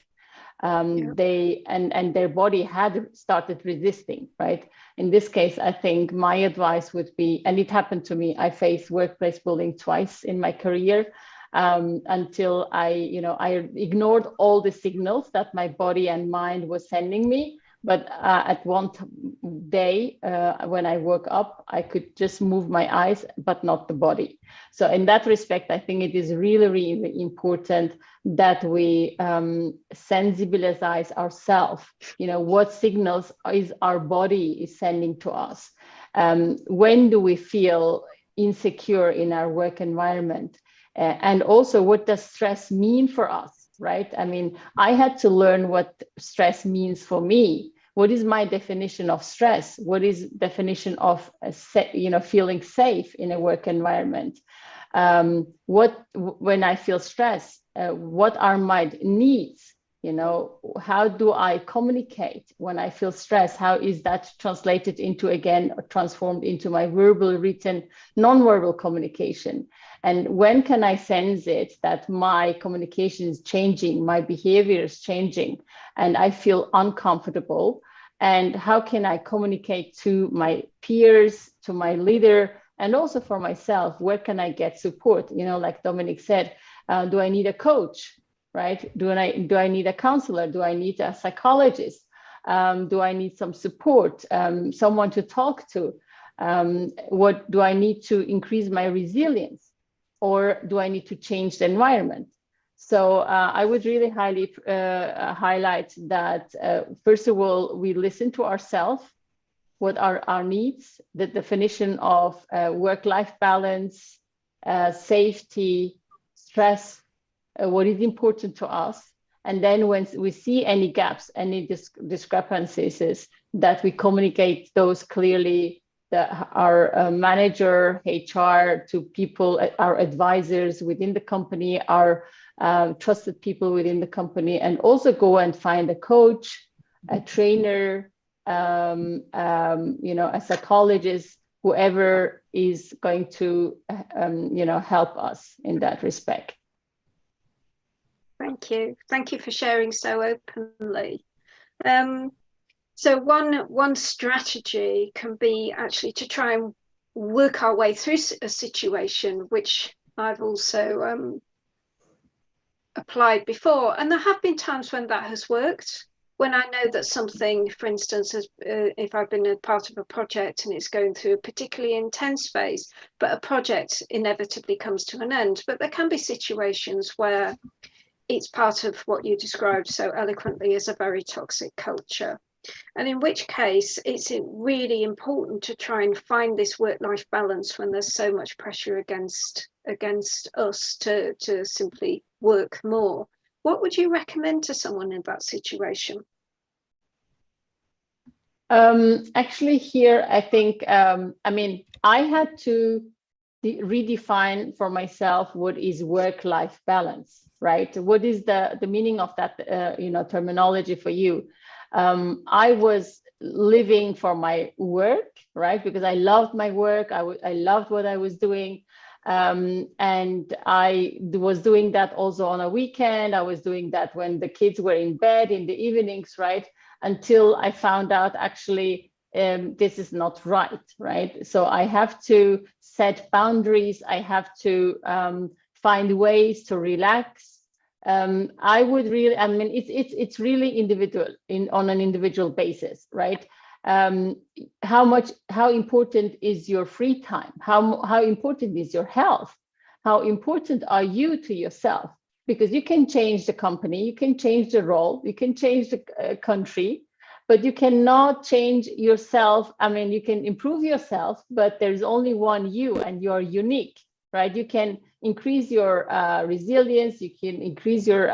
They and their body had started resisting, right? In this case, I think my advice would be, and it happened to me, I faced workplace bullying twice in my career, until I ignored all the signals that my body and mind was sending me. But at one day, when I woke up, I could just move my eyes, but not the body. So in that respect, I think it is really, really important that we sensibilize ourselves, what signals is our body is sending to us. When do we feel insecure in our work environment? And also, what does stress mean for us? Right? I mean, I had to learn what stress means for me. What is my definition of stress? What is definition of, feeling safe in a work environment? When I feel stress, what are my needs? How do I communicate when I feel stress? How is that translated into, again, or transformed into my verbal, written, nonverbal communication? And when can I sense it, that my communication is changing, my behavior is changing, and I feel uncomfortable? And how can I communicate to my peers, to my leader, and also for myself? Where can I get support? Like Dominic said, do I need a coach, right? Do I need a counselor? Do I need a psychologist? Do I need some support, someone to talk to? What do I need to increase my resilience? Or do I need to change the environment? So I would really highly highlight that, first of all, we listen to ourselves. What are our needs? The definition of work-life balance, safety, stress, what is important to us. And then when we see any gaps, any discrepancies, that we communicate those clearly, our manager, HR, to people, our advisors within the company, our trusted people within the company, and also go and find a coach, a trainer, a psychologist, whoever is going to, help us in that respect. Thank you. Thank you for sharing so openly. So one strategy can be actually to try and work our way through a situation, which I've also applied before. And there have been times when that has worked, when I know that something, for instance, if I've been a part of a project and it's going through a particularly intense phase, but a project inevitably comes to an end. But there can be situations where it's part of what you described so eloquently as a very toxic culture. And in which case, it's really important to try and find this work-life balance when there's so much pressure against us to simply work more. What would you recommend to someone in that situation? Actually, here, I think, I had to redefine for myself what is work-life balance, right? What is the meaning of that, terminology for you? I was living for my work, right? Because I loved my work. I loved what I was doing. And I was doing that also on a weekend. I was doing that when the kids were in bed in the evenings, right? Until I found out actually this is not right? So I have to set boundaries. I have to find ways to relax, I would really, I mean, it's really individual on an individual basis, right? How important is your free time? How important is your health? How important are you to yourself? Because you can change the company, you can change the role, you can change the country, but you cannot change yourself. I mean, you can improve yourself, but there's only one you, and you're unique, right? You can increase your resilience, you can increase your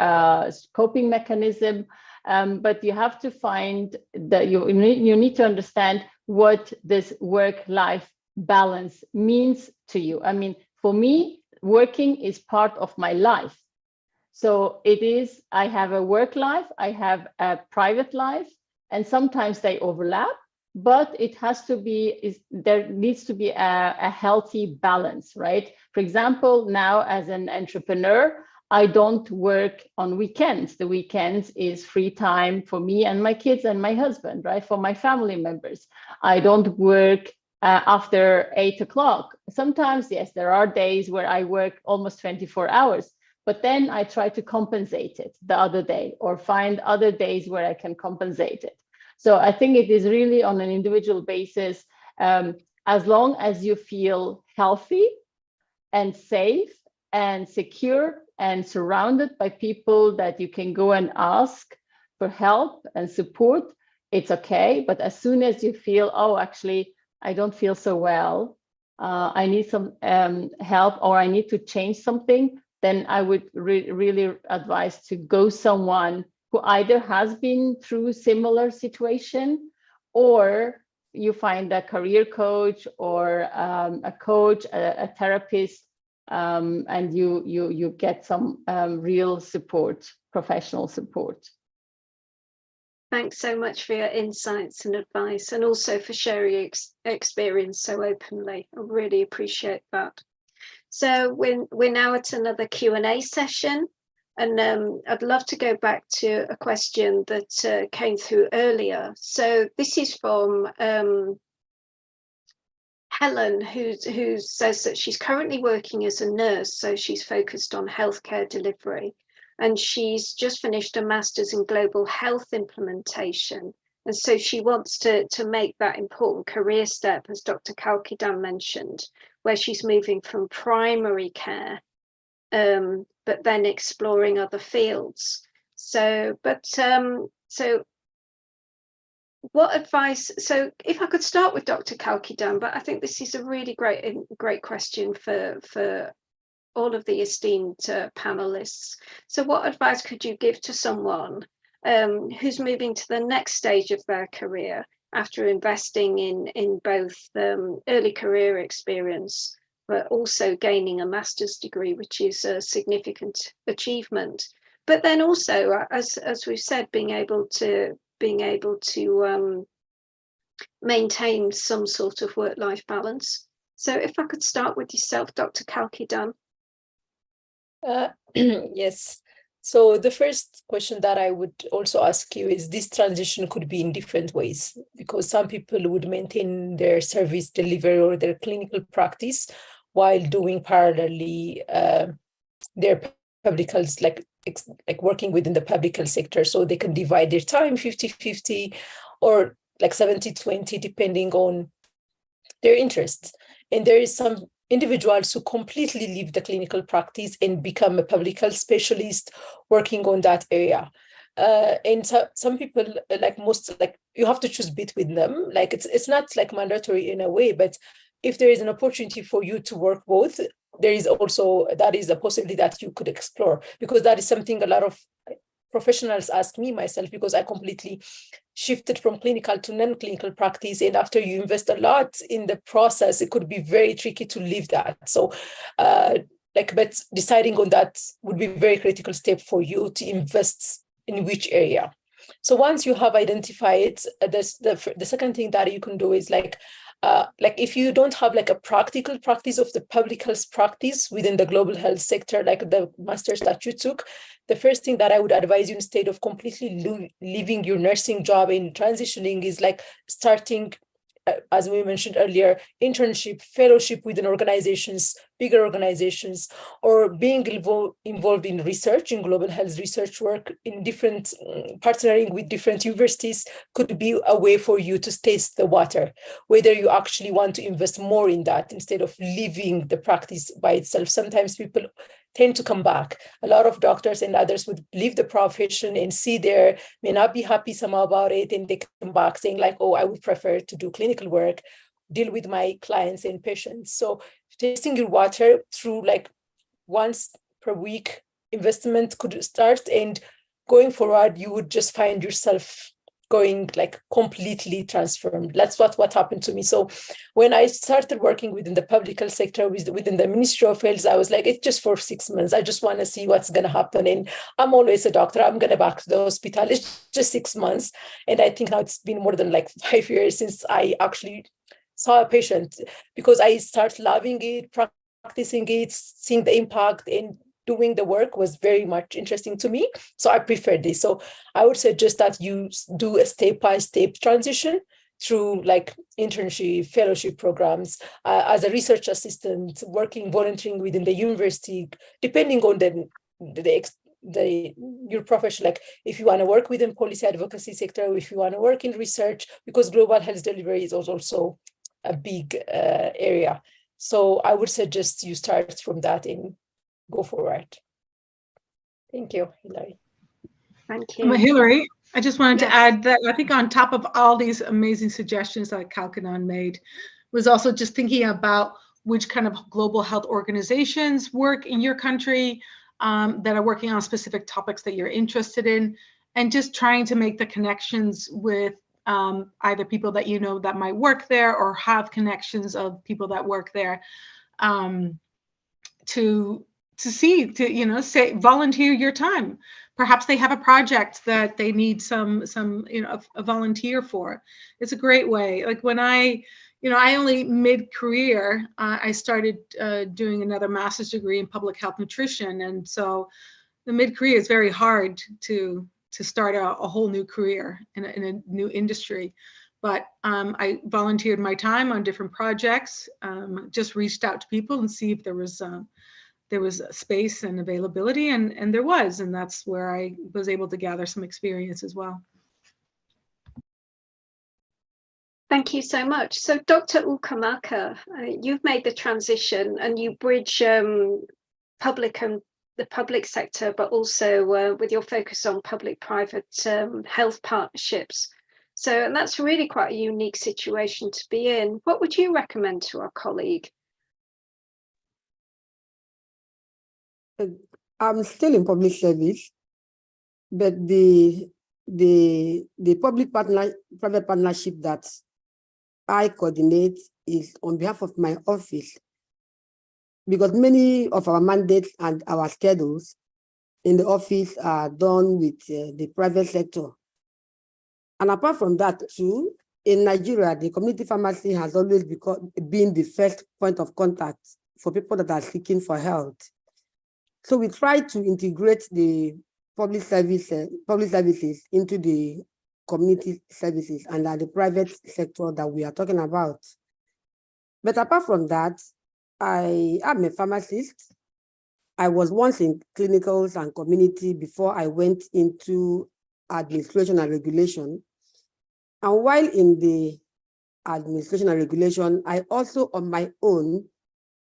coping mechanism, but you have to find that you need to understand what this work-life balance means to you. I mean, for me, working is part of my life. So it is, I have a work life, I have a private life, and sometimes they overlap, but it has to be, there needs to be a healthy balance, right? For example, now as an entrepreneur, I don't work on weekends. The weekends is free time for me and my kids and my husband, right? For my family members. I don't work after 8 o'clock. Sometimes, yes, there are days where I work almost 24 hours, but then I try to compensate it the other day or find other days where I can compensate it. So I think it is really on an individual basis. As long as you feel healthy and safe and secure and surrounded by people that you can go and ask for help and support, it's okay. But as soon as you feel, oh, actually, I don't feel so well, I need some help, or I need to change something, then I would really advise to go someone who either has been through similar situation, or you find a career coach or a coach, a therapist, and you get some real support, professional support. Thanks so much for your insights and advice, and also for sharing your experience so openly. I really appreciate that. So we're now at another Q&A session, and I'd love to go back to a question that came through earlier. So this is from Helen, who says that she's currently working as a nurse, so she's focused on healthcare delivery, and she's just finished a master's in global health implementation. And so she wants to make that important career step, as Dr. Kalkidan mentioned, where she's moving from primary care, but then exploring other fields. So what advice, so if I could start with Dr. Kalkidan, but I think this is a really great question for all of the esteemed panelists. So what advice could you give to someone who's moving to the next stage of their career after investing in both early career experience, but also gaining a master's degree, which is a significant achievement, but then also, as we've said, being able to maintain some sort of work-life balance. So if I could start with yourself, Dr. Kalkidan. Yes. So the first question that I would also ask you is, this transition could be in different ways, because some people would maintain their service delivery or their clinical practice while doing parallelly their public health, like working within the public health sector. So they can divide their time 50-50 or like 70-20, depending on their interests. And there is some individuals who completely leave the clinical practice and become a public health specialist working on that area. And so some people, you have to choose between them. Like it's not like mandatory in a way, but if there is an opportunity for you to work both, there is also, that is a possibility that you could explore, because that is something a lot of professionals ask me myself, because I completely shifted from clinical to non-clinical practice. And after you invest a lot in the process, it could be very tricky to leave that. So but deciding on that would be a very critical step for you to invest in which area. So once you have identified it, the second thing that you can do is if you don't have like a practical practice of the public health practice within the global health sector, like the master's that you took, the first thing that I would advise you, instead of completely leaving your nursing job and transitioning, is like starting, as we mentioned earlier, internship, fellowship within organizations bigger organizations, or being involved in research, in global health research work, in different partnering with different universities could be a way for you to taste the water, whether you actually want to invest more in that instead of leaving the practice by itself. Sometimes people tend to come back. A lot of doctors and others would leave the profession and may not be happy somehow about it, and they come back saying like, oh, I would prefer to do clinical work, deal with my clients and patients. So tasting your water through like once per week investment could start, and going forward, you would just find yourself going like completely transformed. That's what happened to me. So when I started working within the public health sector, within the Ministry of Health, I was like, it's just for 6 months. I just want to see what's going to happen. And I'm always a doctor. I'm going to back to the hospital. It's just 6 months. And I think now it's been more than like 5 years since I actually saw a patient, because I started loving it, practicing it, seeing the impact, and doing the work was very much interesting to me. So I prefer this. So I would suggest that you do a step-by-step transition through like internship, fellowship programs, as a research assistant, working, volunteering within the university, depending on your profession. Like if you want to work within policy advocacy sector, or if you want to work in research, because global health delivery is also a big area. So I would suggest you start from that and go forward. Thank you, Hilary. Thank you. Hilary, I just wanted Yes. to add that I think on top of all these amazing suggestions that Kalkanon made, was also just thinking about which kind of global health organizations work in your country that are working on specific topics that you're interested in, and just trying to make the connections with either people that you know that might work there, or have connections of people that work there, to say volunteer your time. Perhaps they have a project that they need some a volunteer for. It's a great way. Like when I only mid-career, I started doing another master's degree in public health nutrition, and so the mid-career is very hard to start a whole new career in a new industry. But I volunteered my time on different projects, just reached out to people and see if there was space and availability, and there was, and that's where I was able to gather some experience as well. Thank you so much. So Dr. Ukamaka, you've made the transition and you bridge public and the public sector, but also with your focus on public-private health partnerships. So that's really quite a unique situation to be in. What would you recommend to our colleague? I'm still in public service, but the public-private partnership that I coordinate is on behalf of my office, because many of our mandates and our schedules in the office are done with the private sector. And apart from that too, in Nigeria, the community pharmacy has always been the first point of contact for people that are seeking for health. So we try to integrate the public services into the community services and the private sector that we are talking about. But apart from that, I am a pharmacist. I was once in clinicals and community before I went into administration and regulation. And while in the administration and regulation, I also on my own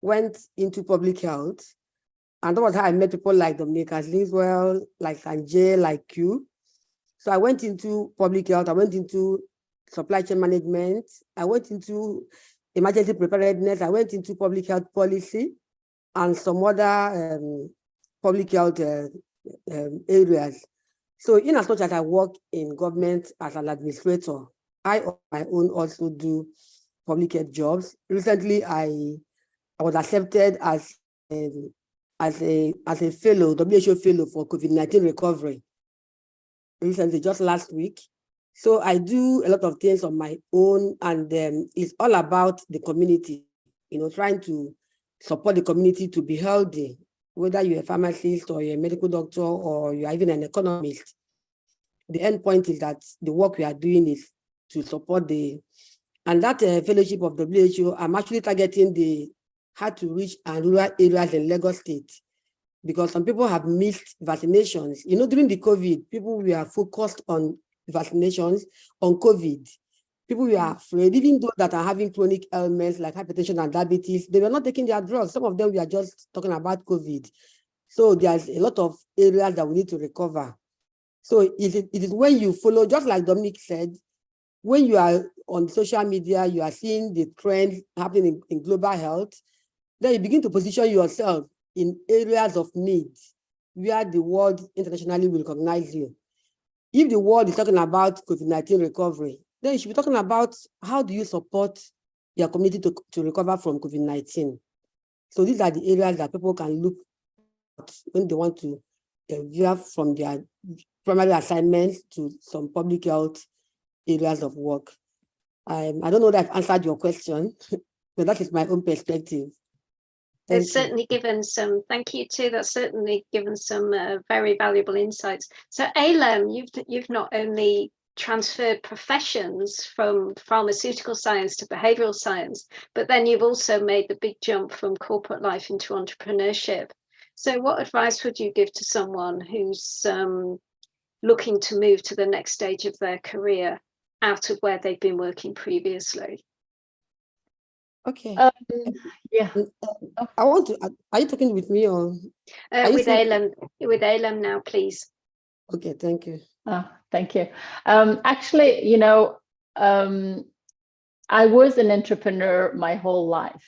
went into public health. And that was how I met people like Dominica Linswell, like Sanjay, like you. So I went into public health, I went into supply chain management, I went into emergency preparedness, I went into public health policy and some other public health areas. So in as much as I work in government as an administrator, I on my own also do public health jobs. Recently, I was accepted as a fellow, WHO fellow for COVID-19 recovery. Recently, just last week. So I do a lot of things on my own, and it's all about the community, trying to support the community to be healthy, whether you're a pharmacist or you're a medical doctor or you're even an economist. The end point is that the work we are doing is to support and that fellowship of WHO, I'm actually targeting the hard to reach and rural areas in Lagos State, because some people have missed vaccinations. You know, during the COVID, people were focused on vaccinations on COVID. People were afraid, even those that are having chronic ailments like hypertension and diabetes, they were not taking their drugs. Some of them were just talking about COVID. So there's a lot of areas that we need to recover. So it is when you follow, just like Dominic said, when you are on social media, you are seeing the trends happening in global health, then you begin to position yourself in areas of need where the world internationally will recognize you. If the world is talking about COVID-19 recovery, then you should be talking about how do you support your community to recover from COVID-19. So these are the areas that people can look at when they want to veer from their primary assignments to some public health areas of work. I don't know that I've answered your question, but that is my own perspective. It's certainly given some, thank you too, that's certainly given some very valuable insights. So Ailem, you've not only transferred professions from pharmaceutical science to behavioral science, but then you've also made the big jump from corporate life into entrepreneurship. So what advice would you give to someone who's looking to move to the next stage of their career out of where they've been working previously? Okay. Yeah. I want to, are you talking with me or? With Ailem now, please. Okay, thank you. Thank you. Actually, you know, I was an entrepreneur my whole life.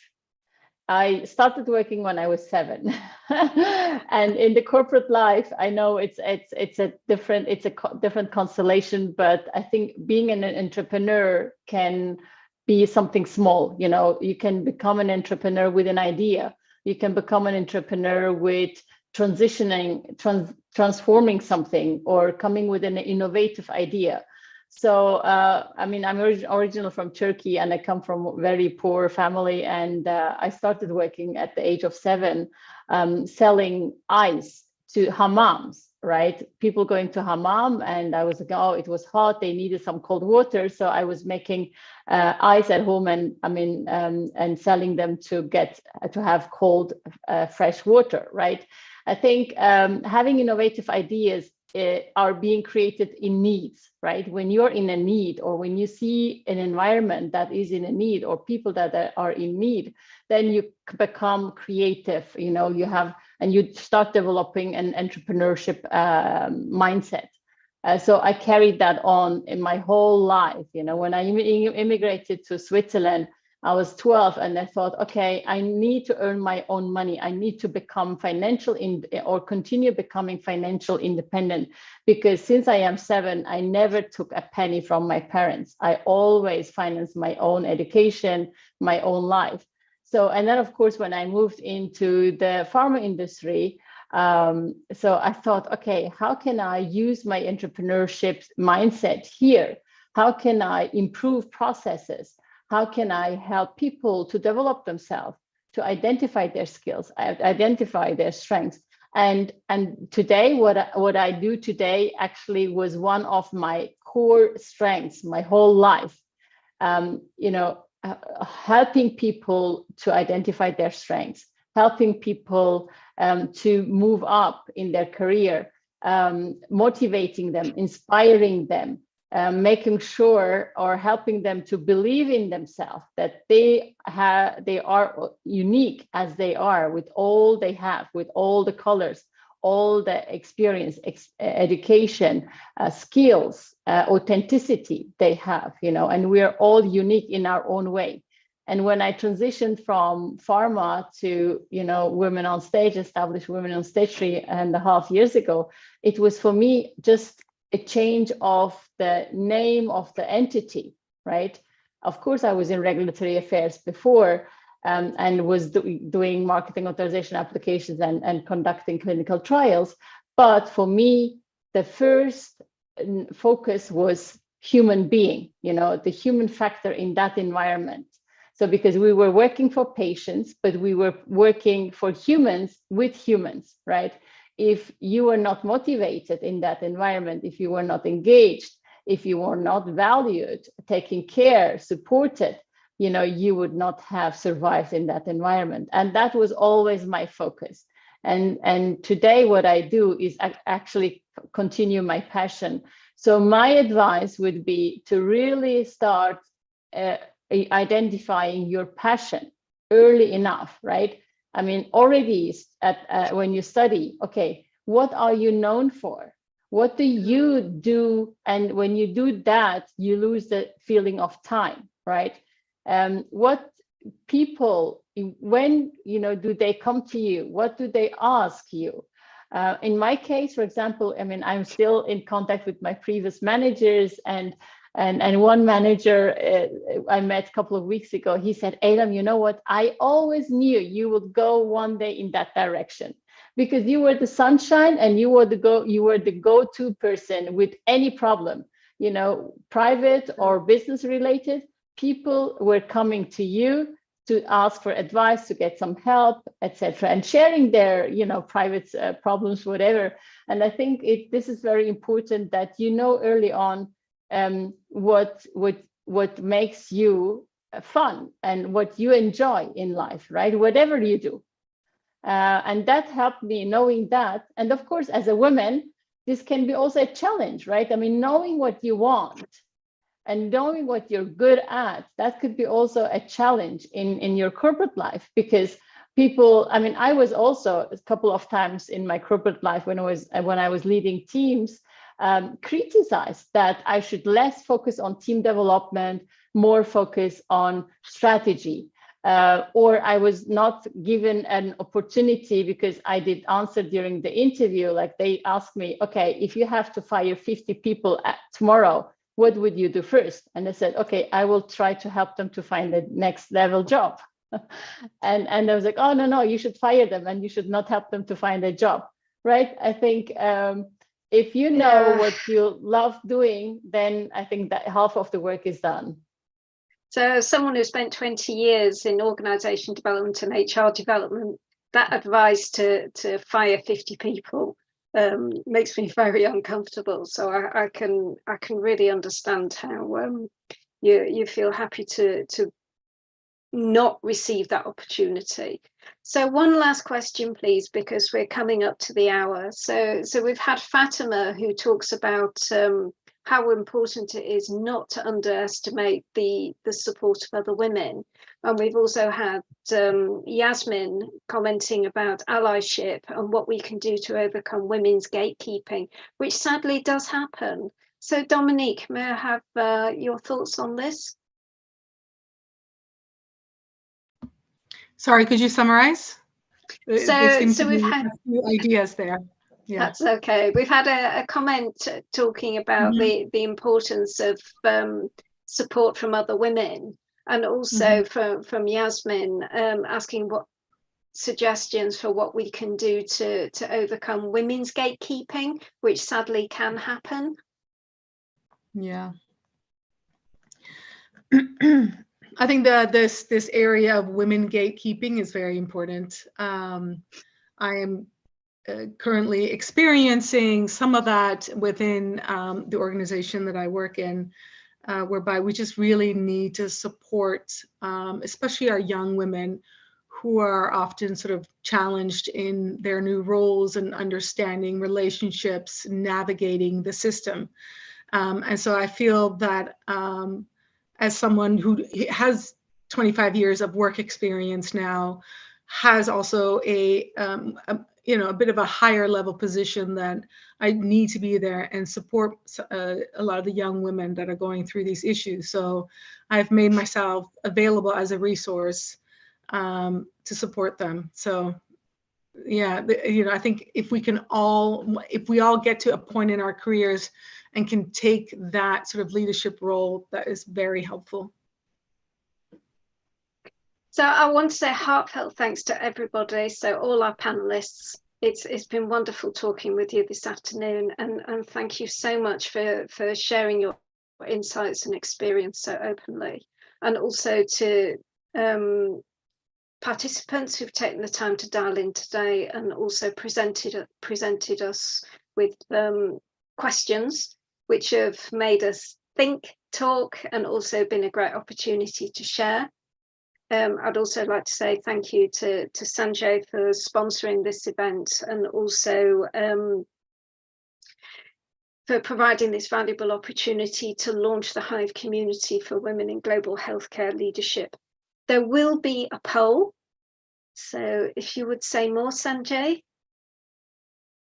I started working when I was 7, and in the corporate life, I know it's a different constellation. But I think being an entrepreneur can be something small. You know, you can become an entrepreneur with an idea. You can become an entrepreneur with transforming something or coming with an innovative idea. So, I mean, I'm original from Turkey, and I come from a very poor family. And I started working at the age of 7, selling ice to hammams, right? People going to hammam, and I was like, oh, it was hot. They needed some cold water. So I was making ice at home, and and selling them to have cold, fresh water, right? I think having innovative ideas are being created in needs, right? When you're in a need, or when you see an environment that is in a need, or people that are in need, then you become creative, you know, and you start developing an entrepreneurship mindset. So I carried that on in my whole life. You know, when I immigrated to Switzerland, I was 12, and I thought, okay, I need to earn my own money. I need to become continue becoming financial independent, because since I am 7, I never took a penny from my parents. I always financed my own education, my own life. So, and then of course, when I moved into the pharma industry, so I thought, okay, how can I use my entrepreneurship mindset here? How can I improve processes? How can I help people to develop themselves, to identify their skills, identify their strengths? And today, what I do today actually was one of my core strengths my whole life. You know, helping people to identify their strengths, helping people to move up in their career, motivating them, inspiring them, making sure or helping them to believe in themselves, that they are unique as they are, with all they have, with all the colors, all the experience, education, skills, authenticity they have, you know, and we are all unique in our own way. And when I transitioned from pharma to, you know, Women on Stage, established Women on Stage 3.5 years ago, it was for me just a change of the name of the entity, right? Of course, I was in regulatory affairs before, and was doing marketing authorization applications and conducting clinical trials. But for me, the first focus was human being, you know, the human factor in that environment. So because we were working for patients, but we were working for humans with humans, right? If you were not motivated in that environment, if you were not engaged, if you were not valued, taken care, supported, you would not have survived in that environment. And that was always my focus. And today what I do is actually continue my passion. So my advice would be to really start identifying your passion early enough, right? I mean, already when you study, okay, what are you known for? What do you do? And when you do that, you lose the feeling of time, right? What people, when, do they come to you? What do they ask you? In my case, for example, I mean, I'm still in contact with my previous managers, and one manager I met a couple of weeks ago, he said, Adam, you know what? I always knew you would go one day in that direction, because you were the sunshine and you were the go-to person with any problem, private or business related. People were coming to you to ask for advice, to get some help, etc., and sharing their, private problems, whatever. And I think this is very important that early on what makes you fun and what you enjoy in life, right? Whatever you do. And that helped me knowing that. And of course, as a woman, this can be also a challenge, right? I mean, knowing what you want and knowing what you're good at, that could be also a challenge in your corporate life, because people, I mean, I was also a couple of times in my corporate life when I was leading teams, criticized that I should less focus on team development, more focus on strategy. Or I was not given an opportunity because I did answer during the interview. Like they asked me, okay, if you have to fire 50 people tomorrow, what would you do first? And I said, okay, I will try to help them to find the next level job. and I was like, oh, no, you should fire them and you should not help them to find a job, right? I think if you know what you love doing, then I think that half of the work is done. So someone who spent 20 years in organisation development and HR development, that advice to fire 50 people makes me very uncomfortable. So I can really understand how you feel happy to not receive that opportunity. So one last question, please, because we're coming up to the hour. So we've had Fatima, who talks about how important it is not to underestimate the support of other women. And we've also had Yasmin commenting about allyship and what we can do to overcome women's gatekeeping, which sadly does happen. So Dominique, may I have your thoughts on this? Sorry, could you summarize? So we've had a few ideas there. Yeah. That's okay. We've had a comment talking about the importance of support from other women, and also from Yasmin asking what suggestions for what we can do to overcome women's gatekeeping, which sadly can happen. Yeah. I think that this area of women gatekeeping is very important. I am currently experiencing some of that within the organization that I work in, whereby we just really need to support, especially our young women who are often sort of challenged in their new roles and understanding relationships, navigating the system. And so I feel that as someone who has 25 years of work experience now, has also a bit of a higher level position, that I need to be there and support a lot of the young women that are going through these issues. So I've made myself available as a resource to support them. So yeah, I think if we all get to a point in our careers and can take that sort of leadership role, that is very helpful. So I want to say heartfelt thanks to everybody. So all our panelists, it's been wonderful talking with you this afternoon, and thank you so much for sharing your insights and experience so openly, and also to participants who've taken the time to dial in today and also presented us with questions which have made us think, talk and also been a great opportunity to share. I'd also like to say thank you to Sanjay for sponsoring this event, and also for providing this valuable opportunity to launch the Hive community for women in global healthcare leadership. There will be a poll, so if you would say more, Sanjay.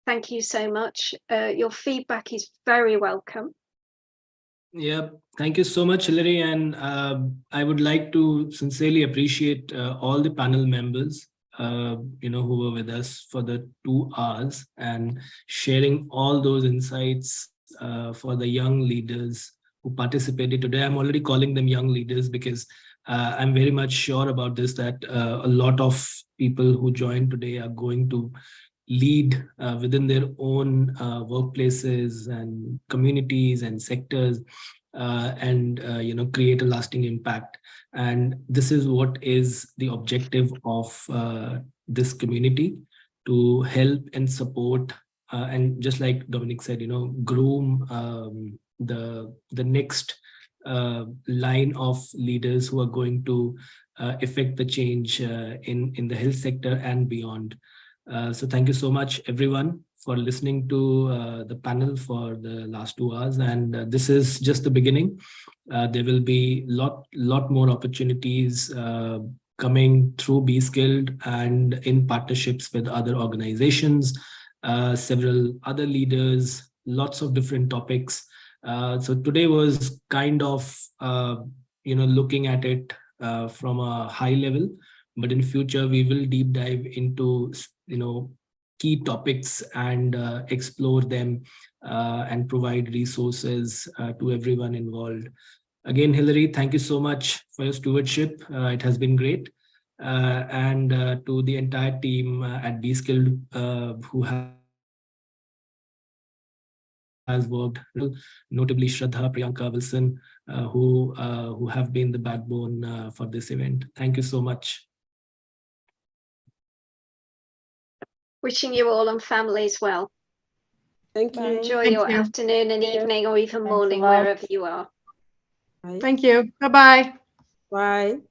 Thank you so much. Your feedback is very welcome. Yeah, thank you so much, Hilary. And I would like to sincerely appreciate all the panel members, who were with us for the 2 hours and sharing all those insights for the young leaders who participated today. I'm already calling them young leaders because I'm very much sure about this, that a lot of people who joined today are going to lead within their own workplaces and communities and sectors, and create a lasting impact. And this is what is the objective of this community, to help and support, and just like Dominic said, groom the next line of leaders who are going to affect the change in the health sector and beyond. So thank you so much, everyone, for listening to the panel for the last 2 hours. And this is just the beginning. There will be lot more opportunities coming through Be Skilled and in partnerships with other organizations, several other leaders, lots of different topics. So today was kind of, looking at it from a high level, but in future we will deep dive into key topics and explore them and provide resources to everyone involved. Again, Hilary, thank you so much for your stewardship. It has been great. And to the entire team at Be Skilled who has worked, notably Shraddha, Priyanka, Wilson, who have been the backbone for this event. Thank you so much. Wishing you all and families well. Thank you. Enjoy Thank your you. afternoon and evening, or even Thanks a morning, lot. wherever you are. Bye. Thank you. Bye-bye. Bye.